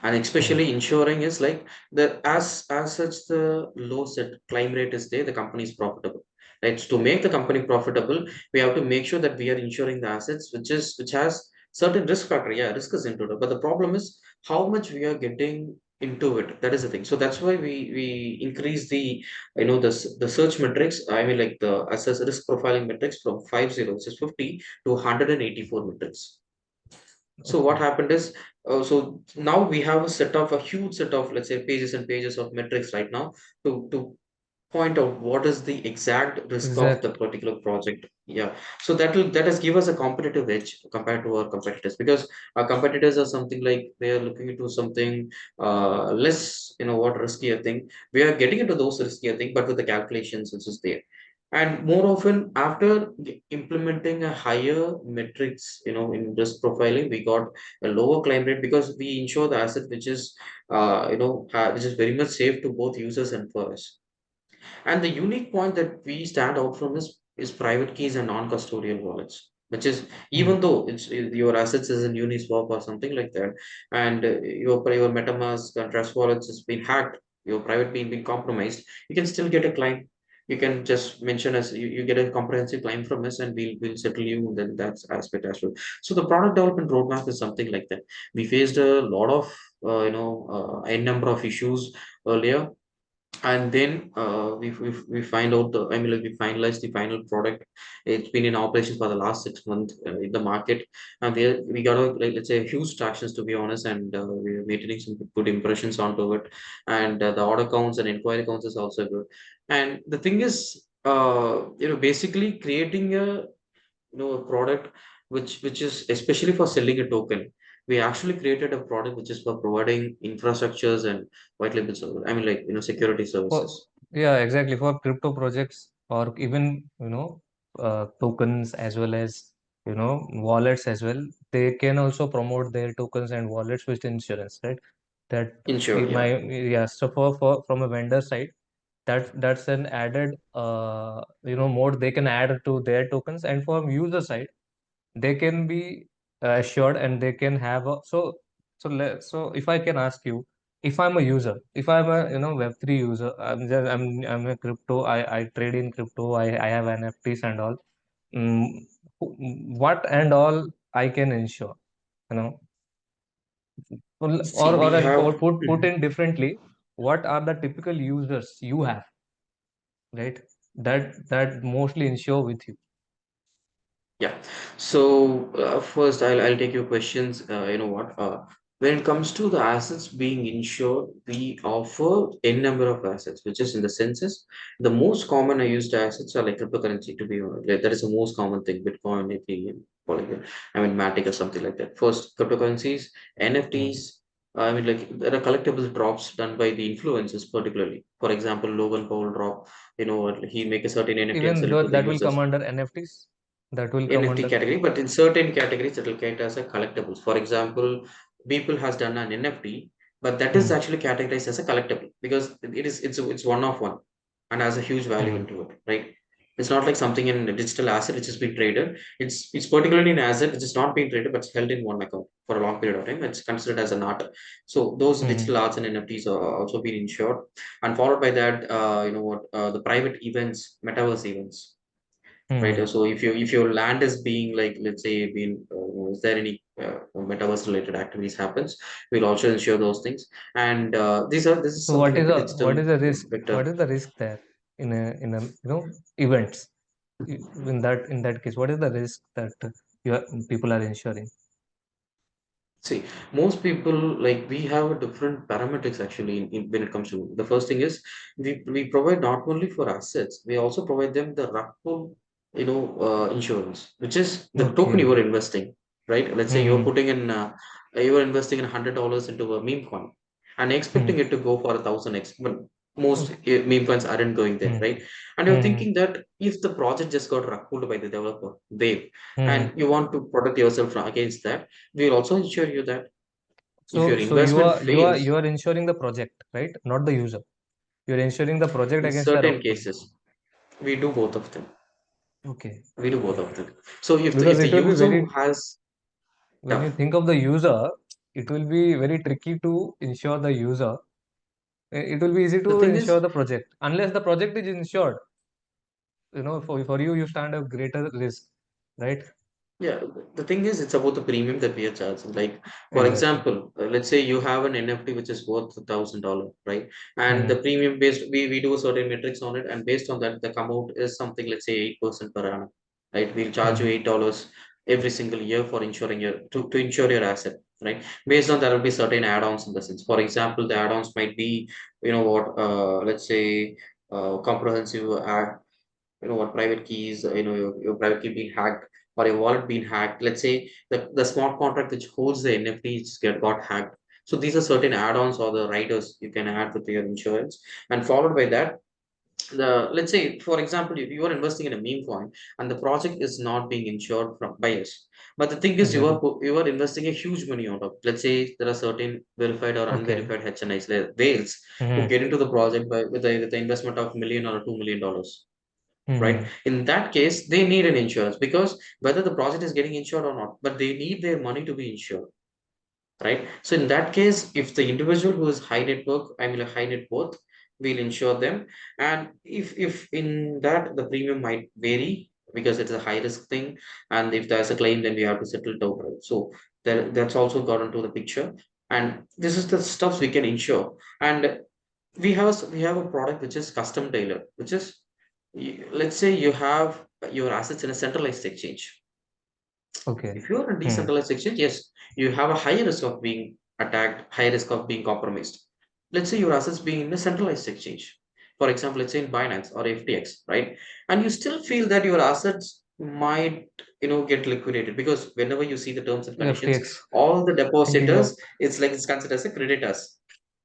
and Hmm. especially ensuring is like the as such the low set climb rate is there, the company is profitable, right? So to make the company profitable, we have to make sure that we are ensuring the assets which has certain risk factor. Yeah, risk is into it, but the problem is how much we are getting into it. That is the thing. So that's why we increase the, the search metrics, I mean like the assess risk profiling metrics from 50, which is 50, to 184 metrics. So what Okay. happened is, so now we have a huge set of, let's say, pages and pages of metrics right now to point out what is the exact risk of the Exact. particular project. Yeah. So that has give us a competitive edge compared to our competitors, because our competitors are something like they are looking into something less, what, riskier thing. We are getting into those riskier thing, but with the calculations which is there. And more often, after implementing a higher metrics, in risk profiling, we got a lower claim rate, because we ensure the asset which is, which is very much safe to both users and for us. And the unique point that we stand out from is private keys and non-custodial wallets, which is, Hmm. even though your assets is in Uniswap or something like that, and your MetaMask and Trust wallets has been hacked, your private key been compromised, you can still get a claim. You can just mention us, you get a comprehensive claim from us, and we'll settle you. Then that's aspect as well. So the product development roadmap is something like that. We faced a lot of a number of issues earlier, and then we find out the, I mean, like, we finalized the final product. It's been in operation for the last 6 months in the market, and we got a, like, let's say, huge tractions, to be honest, and we're maintaining some good impressions onto it, and the order counts and inquiry counts is also good. And the thing is, basically creating a product which is especially for selling a token. We actually created a product which is for providing infrastructures and white label service, I mean, like, security For services. Yeah, exactly, for crypto projects, or even tokens, as well as wallets as well. They can also promote their tokens and wallets with insurance, right? That Insured, yeah. yeah. So for from a vendor side, that's an added mode they can add to their tokens, and from user side they can be assured, and they can have a so if I can ask you, if I'm a user, if I'm a Web3 user, I'm a crypto, I trade in crypto, I have NFTs and all. mm, what and all I can ensure, you know See, we or have. put Mhm. in differently, what are the typical users you have, right? That mostly insure with you. Yeah. So first, I'll take your questions. You know what? When it comes to the assets being insured, we offer n number of assets, which is in the census. The most common used assets are like cryptocurrency. To be honest, like, that is the most common thing: Bitcoin, Ethereum, Polygon, I mean, Matic or something like that. First, cryptocurrencies, Mm. NFTs. I mean, like there are collectibles drops done by the influencers, particularly. For example, Logan Paul drop, he make a certain NFT and Even sell it though to the that will come users. under NFTs, that will come NFT under. category, but in certain categories it will count as a collectibles. For example, people has done an NFT, but that is Hmm. actually categorized as a collectible because it's one of one and has a huge value Hmm. into it, right? It's not like something in a digital asset which has been traded. It's particularly an asset which is not being traded but it's held in one account for a long period of time. It's considered as an art. So those Hmm. digital arts and NFTs are also being insured, and followed by that, the private events, metaverse events, right? Hmm. So if your land is being like, let's say, being is there any metaverse related activities happens, we'll also ensure those things. And this is So something what like is a the digital risk? vector. What is the risk there in a events? In that case, what is the risk that people are ensuring? See, most people, like, we have a different parametrics actually when it comes to the first thing is we provide not only for assets, we also provide them the rug pull, insurance, which is the token you Okay. are investing, right? Let's say Hmm. you are investing in $100 into a meme coin and Hmm. expecting it to go for 1,000x, but most Okay. meme coins aren't going there, Hmm. right? And you're Hmm. thinking that if the project just got rug pulled by the developer, they Hmm. and you want to protect yourself against that, we'll also ensure you that if your So you investment are fails ensuring the project, right? Not the user. You're ensuring the project in against the certain rug pull. cases, we do both of them. Okay. We do both Okay. of them. So if Because the it will be user very, who has when you tough, think of the user, it will be very tricky to insure the user. It will be easy the to thing insure is, the project. Unless the project is insured, for you, you stand a greater risk, right? yeah, the thing is, it's about the premium that we are charging. Like, for Exactly. example, let's say you have an NFT which is worth $1,000, right? And the Hmm. premium based, we do certain metrics on it, and based on that, the come out is something, let's say, 8% per annum, right? We'll charge you Hmm. $8 every single year for insuring to insure your asset, right? Based on that, will be certain add-ons in the sense. For example, the add-ons might be, let's say, comprehensive what private keys, your private key being hacked or your wallet being hacked. Let's say the smart contract which holds the NFTs got hacked. So these are certain add-ons or the riders you can add with your insurance. And followed by that, let's say, for example, if you are investing in a meme coin and the project is not being insured from by us, but the thing is Exactly. you are investing a huge money out of, let's say there are certain verified or Okay. unverified HNIs, whales, who Hmm. get into the project with the investment of million or $2 million, right? Hmm. In that case, they need an insurance because whether the project is getting insured or not, but they need their money to be insured, right? So in that case, if the individual who is high net worth, I mean a high net worth, we'll insure them. And if in that the premium might vary because it's a high risk thing, and if there's a claim, then we have to settle it outright. So that's also got into the picture. And this is the stuff we can insure. And we have a product which is custom tailored, which is, let's say you have your assets in a centralized exchange. Okay. If you're a Hmm. decentralized exchange, yes, you have a higher risk of being attacked, high risk of being compromised. Let's say your assets being in a centralized exchange. For example, let's say in Binance or FTX, right? And you still feel that your assets might, get liquidated because whenever you see the terms and conditions, FTX. all the Thinking of. depositors, it's considered as a creditors,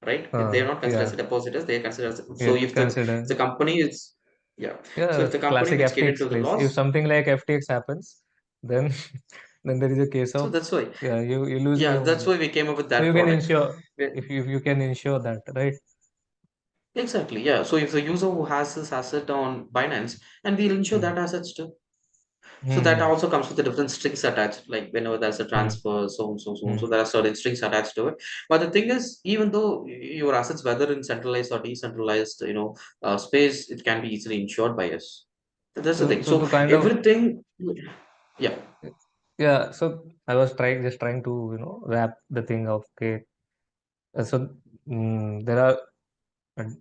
right? If they're not considered as Yeah. a depositors, they are considered as, so Yeah. if Consider. the company is, yeah. So Yeah. if the company Classic which get FTX into the case. If loss, something like FTX happens, then then there is a case so of, that's why, yeah, you losing yeah, your that's money. why we came up with So that you can product. insure, Where- if you can insure that, right? Exactly, yeah. So if the user who has this asset on Binance, and we'll insure Hmm. that assets too. So that Hmm. also comes with the different strings attached, like whenever there's a Hmm. transfer, so on, so, so on. Hmm. So there are certain strings attached to it. But the thing is, even though your assets, whether in centralized or decentralized, space, it can be easily insured by us. That's the thing. So So to kind of, everything, yeah. yeah. So I was trying to wrap the thing of, okay. So there are,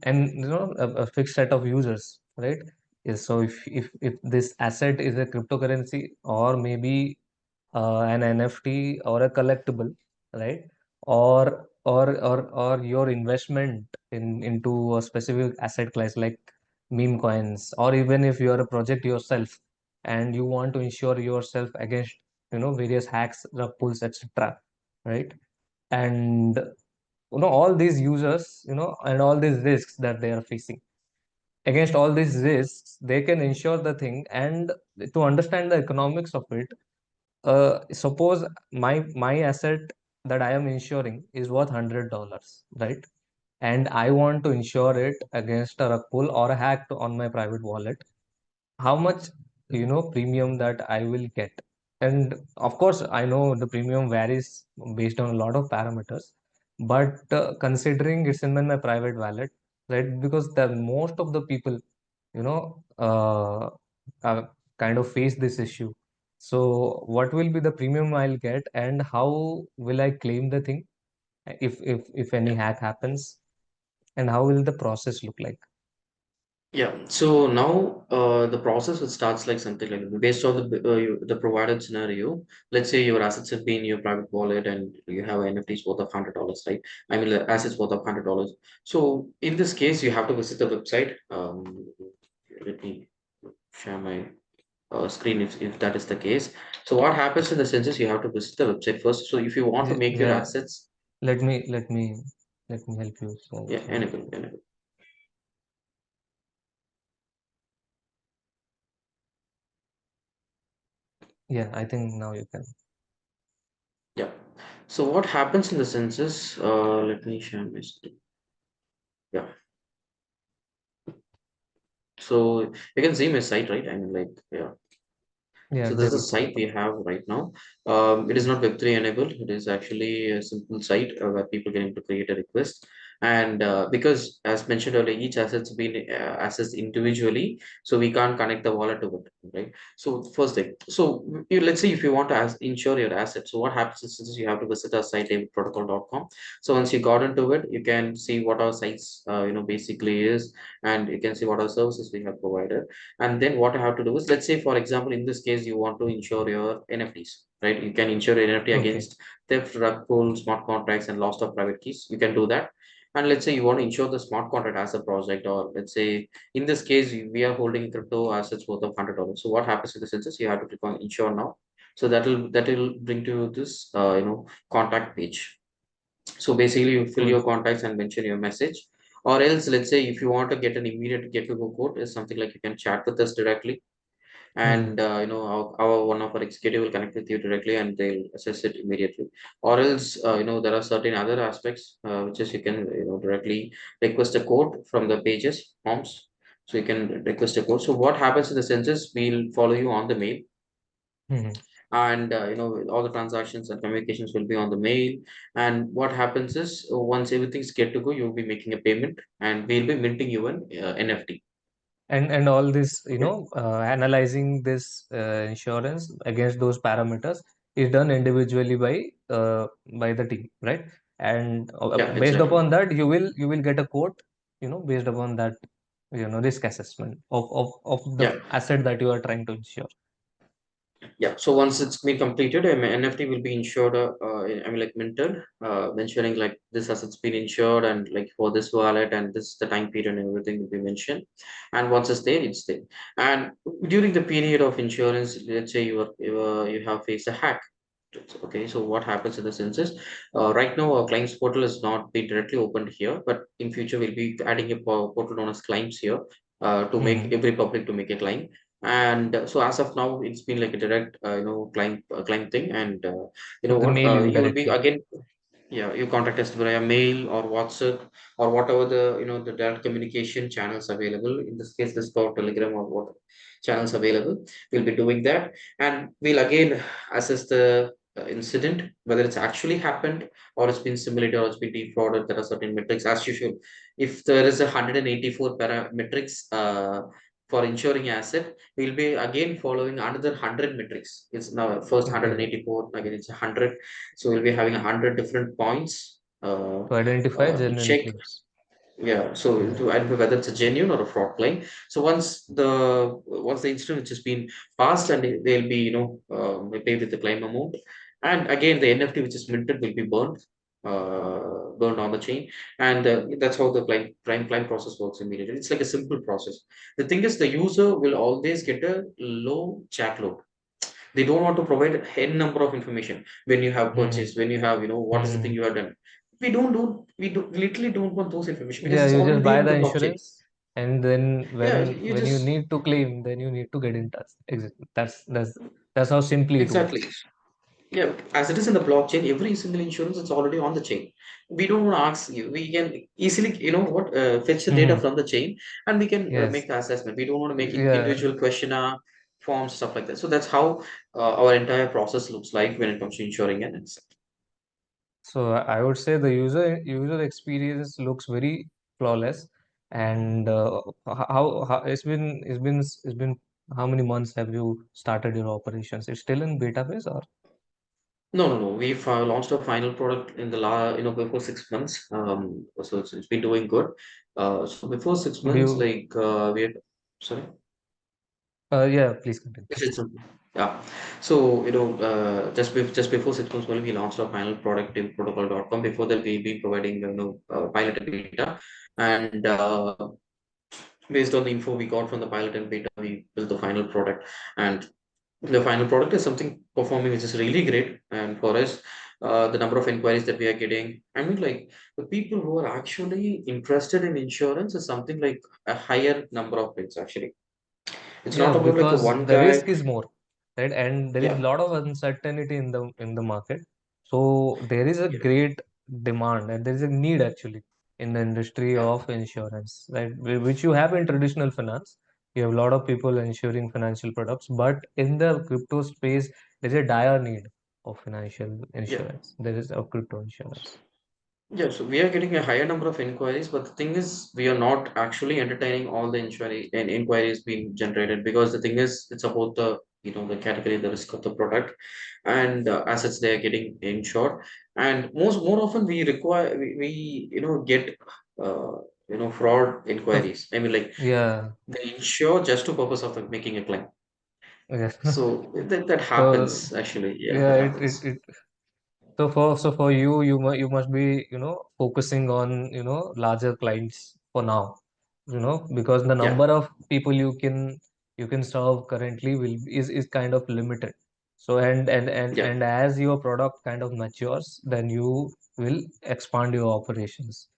and a fixed set of users, right? Yes. So if this asset is a cryptocurrency, or maybe an NFT or a collectible, right? Or your investment into a specific asset class like meme coins, or even if you are a project yourself and you want to insure yourself against various hacks, rug pulls, etc., right? And all these users, and all these risks that they are facing. Against all these risks, they can insure the thing. And to understand the economics of it, suppose my asset that I am insuring is worth $100, right? And I want to insure it against a rug pull or a hack on my private wallet. How much premium that I will get? And of course, I know the premium varies based on a lot of parameters, but considering it's in my private wallet, right? Because the most of the people, you know, uh, kind of face this issue. So, what will be the premium I'll get, and how will I claim the thing if any hack happens, and how will the process look like? Yeah. So now the process will starts like something like based on the provided scenario. Let's say your assets have been in your private wallet and you have NFTs worth of $100, right? I mean, the assets worth of $100. So in this case, you have to visit the website. Let me share my screen if that is the case. So what happens in the sense is you have to visit the website first. So if you want to make your Yeah, assets, let me let me let me help you. So yeah, sorry. enable. Yeah, I think now you can. Yeah. So what happens in the sense is, let me share my screen. Yeah. So you can see my site, right? I mean, like, yeah. Yeah, So this is a good. site we have right now. It is not Web3 enabled. It is actually a simple site where people can able to create a request. And because, as mentioned earlier, each asset's been assessed individually, so we can't connect the wallet to it, right? So first thing, so let's say if you want to insure your asset, so what happens is you have to visit our site protocol.com. So once you got into it, you can see what our sites, basically is, and you can see what our services we have provided. And then what I have to do is, let's say, for example, in this case, you want to insure your NFTs, right? You can insure your NFT Okay. against theft, rug pull, smart contracts, and loss of private keys. You can do that. And let's say you want to insure the smart contract as a project, or let's say in this case, we are holding crypto assets worth of $100. So what happens in the census? You have to click on insure now. So that will bring to this, contact page. So basically, you fill Cool. your contacts and mention your message. Or else, let's say if you want to get an immediate get to go code, is something like you can chat with us directly, Hmm. and our one of our executive will connect with you directly, and they'll assess it immediately. Or else, there are certain other aspects, which is you can directly request a code from the pages forms. So you can request a code. So what happens in the census? We'll follow you on the mail, Hmm. and all the transactions and communications will be on the mail. And what happens is, once everything's get to go, you'll be making a payment, and we'll be minting you an NFT. And all this, Okay. analyzing this insurance against those parameters is done individually by the team, right? And Yeah, based exactly. upon that, you will get a quote, based upon that, risk assessment of the Yeah. asset that you are trying to insure. Yeah, so once it's been completed, NFT will be insured. I mean, like minted, mentioning like this asset's been insured, and like for this wallet, and this the time period and everything will be mentioned. And once it's there, it's there. And during the period of insurance, let's say you have faced a hack. Okay, so what happens in the sense is, right now our claims portal is not been directly opened here, but in future we'll be adding a portal known as claims here, to make Hmm. every public to make a claim. And so as of now, it's been like a direct, claim thing. And you So know they what, mail you you will be directly. again, yeah, you contact us via mail or WhatsApp, or whatever the direct communication channels available. In this case, Discord, Telegram, or what channels available. We'll be doing that, and we'll again assess the incident, whether it's actually happened, or it's been simulated, or it's been defrauded. There are certain metrics as usual. If there is 184 parametrics for insuring asset, we'll be again following another 100 metrics. It's now first Okay. 184, again it's 100. So we'll be having 100 different points, To identify to genuine check, claims. yeah, so Yeah. to identify whether it's a genuine or a fraud claim. So once the incident which has been passed, and they'll be we pay with the claim amount, and again the NFT which is minted will be burned on the chain, and that's how the claim process works immediately. It's like a simple process. The thing is, the user will always get a low chat load. They don't want to provide n number of information when you have Hmm. purchased, when you have what is the thing Hmm. you have done. we literally don't want those information because Yeah, it's you just already there buy in the the blockchain. insurance, and then Yeah, you when you just need to claim, then you need to get in touch. That's how simply it exactly. works. Yeah, as it is in the blockchain, every single insurance it's already on the chain. We don't want to ask you. We can easily, fetch the data Hmm. from the chain, and we can Yes. make the assessment. We don't want to make Yeah. individual questionnaire forms, stuff like that. So that's how our entire process looks like when it comes to insuring an asset. So I would say the user experience looks very flawless. And how it's been how many months have you started your operations? It's still in beta phase, or No, no, no. We've launched our final product in the before 6 months. So it's been doing good. So before six do months, you? like we had, sorry. Yeah, please continue. Yes, it's okay. Yeah. So, just before 6 months, only we launched our final product in protocol.com. Before that, we've been providing, pilot and beta. And based on the info we got from the pilot and beta, we built the final product. And the final product is something performing which is really great. And for us, the number of inquiries that we are getting, I mean, like the people who are actually interested in insurance is something like a higher number of bids, actually. It's Yeah, not about like a because one the guy. risk is more, right? And there is a Yeah. lot of uncertainty in the market. So there is a Yeah. great demand and there is a need actually in the industry Yeah. of insurance, right? Which you have in traditional finance. You have a lot of people insuring financial products, but in the crypto space, there is a dire need of financial Yeah. insurance. There is a crypto insurance. Yeah, so we are getting a higher number of inquiries, but the thing is, we are not actually entertaining all the inquiries being generated because the thing is, it's about the category, the risk of the product, and assets they are getting insured. And more often we get fraud So inquiries. I mean, like yeah, they insure just to purpose of making a claim. yeah. So that So happens actually. Yeah, yeah, that it happens. so for you, you must be, focusing on, larger clients for now, because the Yeah, number of people you can serve currently is kind of limited. So yeah. and as your product kind of matures, then you will expand your operations,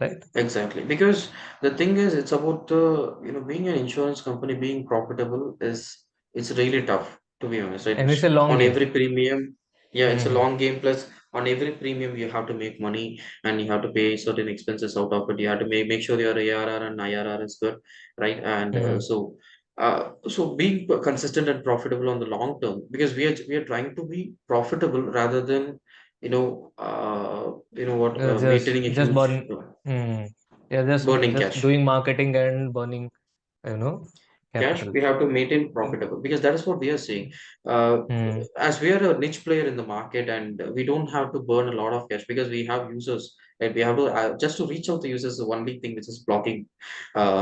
right? Exactly, because the thing is, it's about the being an insurance company being profitable is it's really tough to be honest, right? And it's a long On game. every premium, yeah, it's a Hmm. long game. Plus, on every premium, you have to make money and you have to pay certain expenses out of it. You have to make sure your ARR and IRR is good, right? And Hmm. so being consistent and profitable on the long term, because we are trying to be profitable rather than Yeah, maintaining a just huge burn. Hmm. Yeah, burning just cash. doing marketing and burning, you know, Cash capital. we have to maintain Mm. profitable because that is what we are seeing. uh, Hmm. as we are a niche player in the market and we don't have to burn a lot of cash because we have users and we have to just to reach out to users, the only thing which is blocking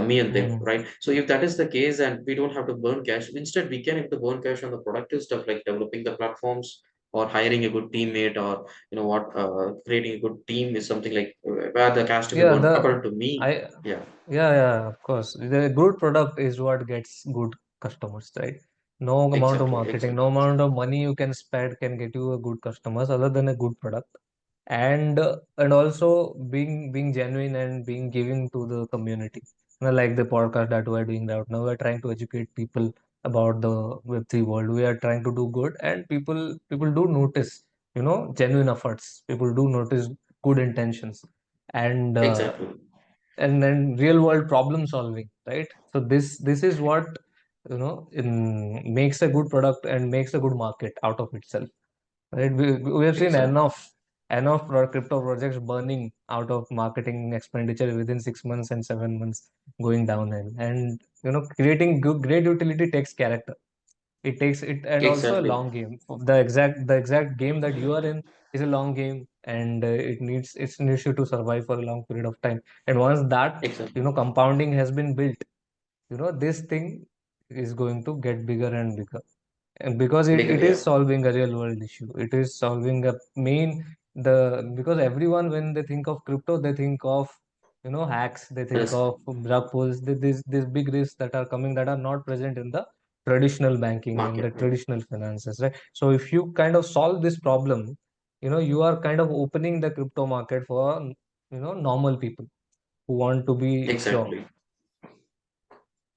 me and them, Hmm. right? So if that is the case and we don't have to burn cash, instead we can have to burn cash on the productive stuff like developing the platforms or hiring a good teammate, or creating a good team is something like where the cash to be Yeah, burned according to me. I, Yeah, of course. The good product is what gets good customers, right? No amount of exactly, marketing, no exactly, amount of money you can spend can get you a good customers other than a good product. And also being genuine and being giving to the community. Like the podcast that we're doing right now, we're trying to educate people about the Web3 world. We are trying to do good, and people do notice, genuine efforts. People do notice good intentions. And exactly. and then real world problem solving, right? So this is what, makes a good product and makes a good market out of itself, right? We have seen Exactly. crypto projects burning out of marketing expenditure within 6 months and 7 months, going downhill. And creating great utility takes character. It takes it, and also a Exactly. long game. The exact game that you are in is a long game, and it needs you to survive for a long period of time. And once that, Exactly. compounding has been built, this thing is going to get bigger and bigger. And because Bigger, it yeah. is solving a real world issue, it is solving a main the because everyone, when they think of crypto, they think of, hacks, they think Risk. of rug pulls, these big risks that are coming, that are not present in the traditional banking and the Market. traditional finances, right? So if you kind of solve this problem, you are kind of opening the crypto market for normal people who want to be sure. Exactly.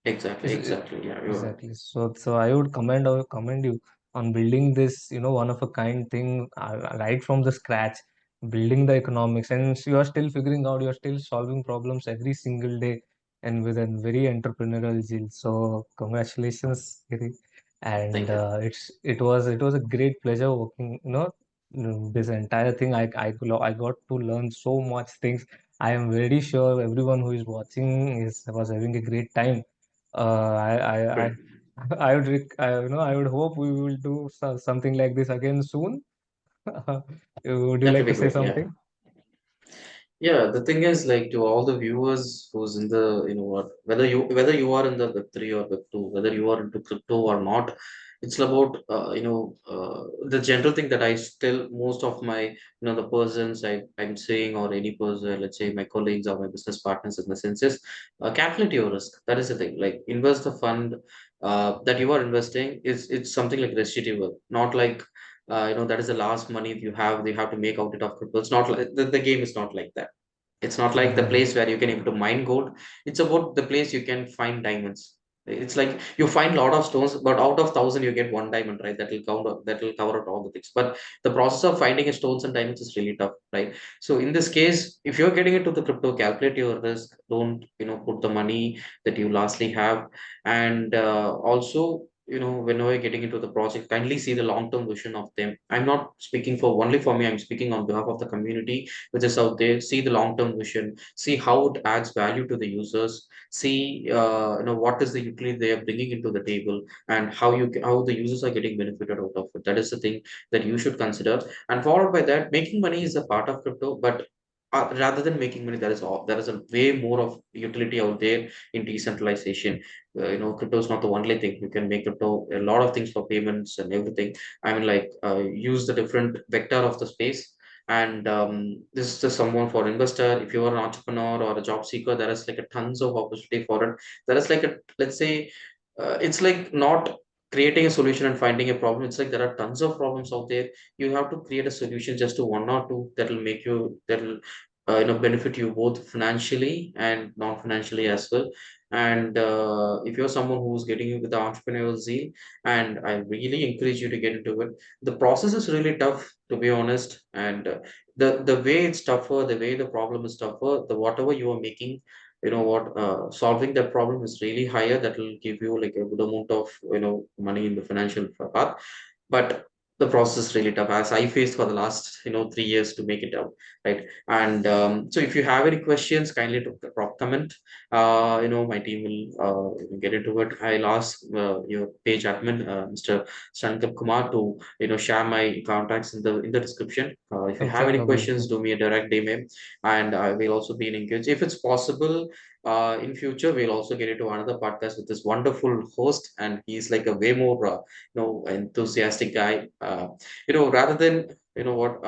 Exactly. Is Exactly. Yeah, you're right. exactly. So I would commend you on building this, one of a kind thing, right from the scratch, building the economics, and you are still figuring out, you are still solving problems every single day, and with a very entrepreneurial zeal. So congratulations, Giri. And Thank you. it was a great pleasure working, this entire thing. I got to learn so much things. I am very sure everyone who is watching was having a great time. I Great. I would I would hope we will do something like this again soon. Would you That will like be to say great. Yeah. something? Yeah, the thing is, like, to all the viewers who's in the, what, whether you are in the Web3 or Web2, whether you are into crypto or not, it's about the general thing that I still, most of my, the persons I'm saying, or any person, let's say my colleagues or my business partners, in the sense is, calculate your risk. That is the thing. Like, invest the fund that you are investing is, it's something like residual, not like, that is the last money you have to make out it of crypto. It's not like the game is not like that. It's not like the Exactly. place where you can able to mine gold. It's about the place you can find diamonds. It's like you find a lot of stones, but out of thousand you get one diamond, right? That will cover out all the things. But the process of finding a stones and diamonds is really tough, right? So in this case, if you're getting into the crypto, calculate your risk. Don't, put the money that you lastly have, and also, whenever you're getting into the project, kindly see the long-term vision of them. I'm not speaking for only for me. I'm speaking on behalf of the community which is out there. See the long term vision, see how it adds value to the users, see what is the utility they are bringing into the table, and how the users are getting benefited out of it. That is the thing that you should consider. And followed by that, making money is a part of crypto, but rather than making money, there is a way more of utility out there in decentralization. Crypto is not the only thing. You can make crypto a lot of things for payments and everything. I mean, like, use the different vector of the space. And this is just someone for investor. If you are an entrepreneur or a job seeker, there is like a tons of opportunity for it. There is like a, let's say, it's like not creating a solution and finding a problem. It's like there are tons of problems out there. You have to create a solution just to one or two that will make you, that will benefit you both financially and non-financially as well. And if you're someone who's getting you with the entrepreneurial zeal, and I really encourage you to get into it. The process is really tough, to be honest. And the way it's tougher, the way the problem is tougher, the whatever you are making, solving that problem is really higher. That will give you like a good amount of money in the financial path. But the process is really tough, as I faced for the last 3 years to make it out, right? And so if you have any questions, kindly to comment. My team will get into it. I'll ask your page admin, Mr. Shankar Kumar, to share my contacts in the description. If you have any questions, Absolutely. do me a direct email, and I will also be engaged. If it's possible, in future we'll also get into another podcast with this wonderful host, and he's like a way more enthusiastic guy. Rather than what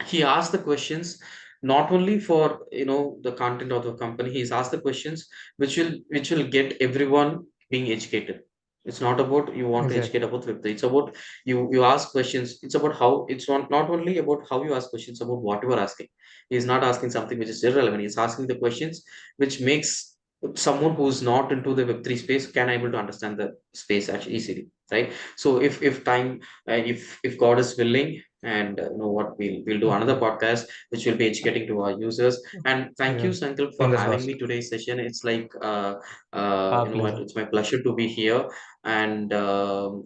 he asked the questions, not only for the content of the company. He's asked the questions which will get everyone being educated. It's not about you want to educate Exactly. about Web3. It's about you ask questions. It's about how, it's not only about how you ask questions, about what you are asking. He's not asking something which is irrelevant. He's asking the questions which makes someone who's not into the Web3 space can able to understand the space actually easily, right? So if time, if God is willing, and what, we'll do another Okay. podcast which will be educating to our users. And thank you, Yeah. Sankalp, for Fingers having crossed. me today's session. It's like Our you know what, pleasure. it's my pleasure to be here. And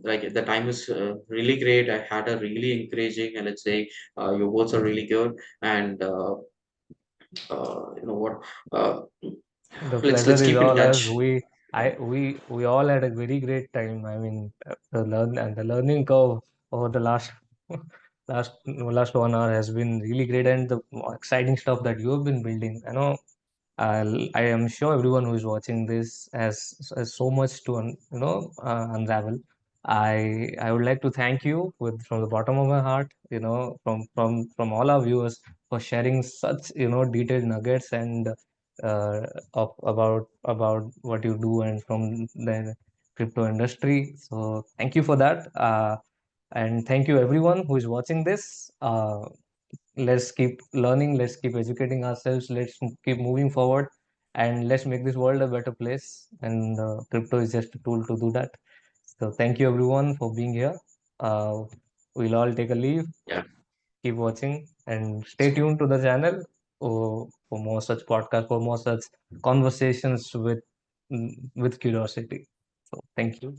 like, the time is really great. I had a really encouraging, and let's say, your words are really good. And you know what uh, The let's pleasure is keep in all us. touch. We all had a very great time. I mean, the learning curve over the last 1 hour has been really great, and the exciting stuff that you have been building. I am sure everyone who is watching this has so much to unravel. I would like to thank you from the bottom of my heart, from all our viewers, for sharing such detailed nuggets and about what you do and from the crypto industry. So thank you for that. And thank you everyone who is watching this. Let's keep learning, let's keep educating ourselves, keep moving forward, and let's make this world a better place. And crypto is just a tool to do that. So thank you everyone for being here. Uh, we'll all take a leave. Yeah. Keep watching and stay tuned to the channel for more such podcasts, for more such conversations with curiosity. So thank you.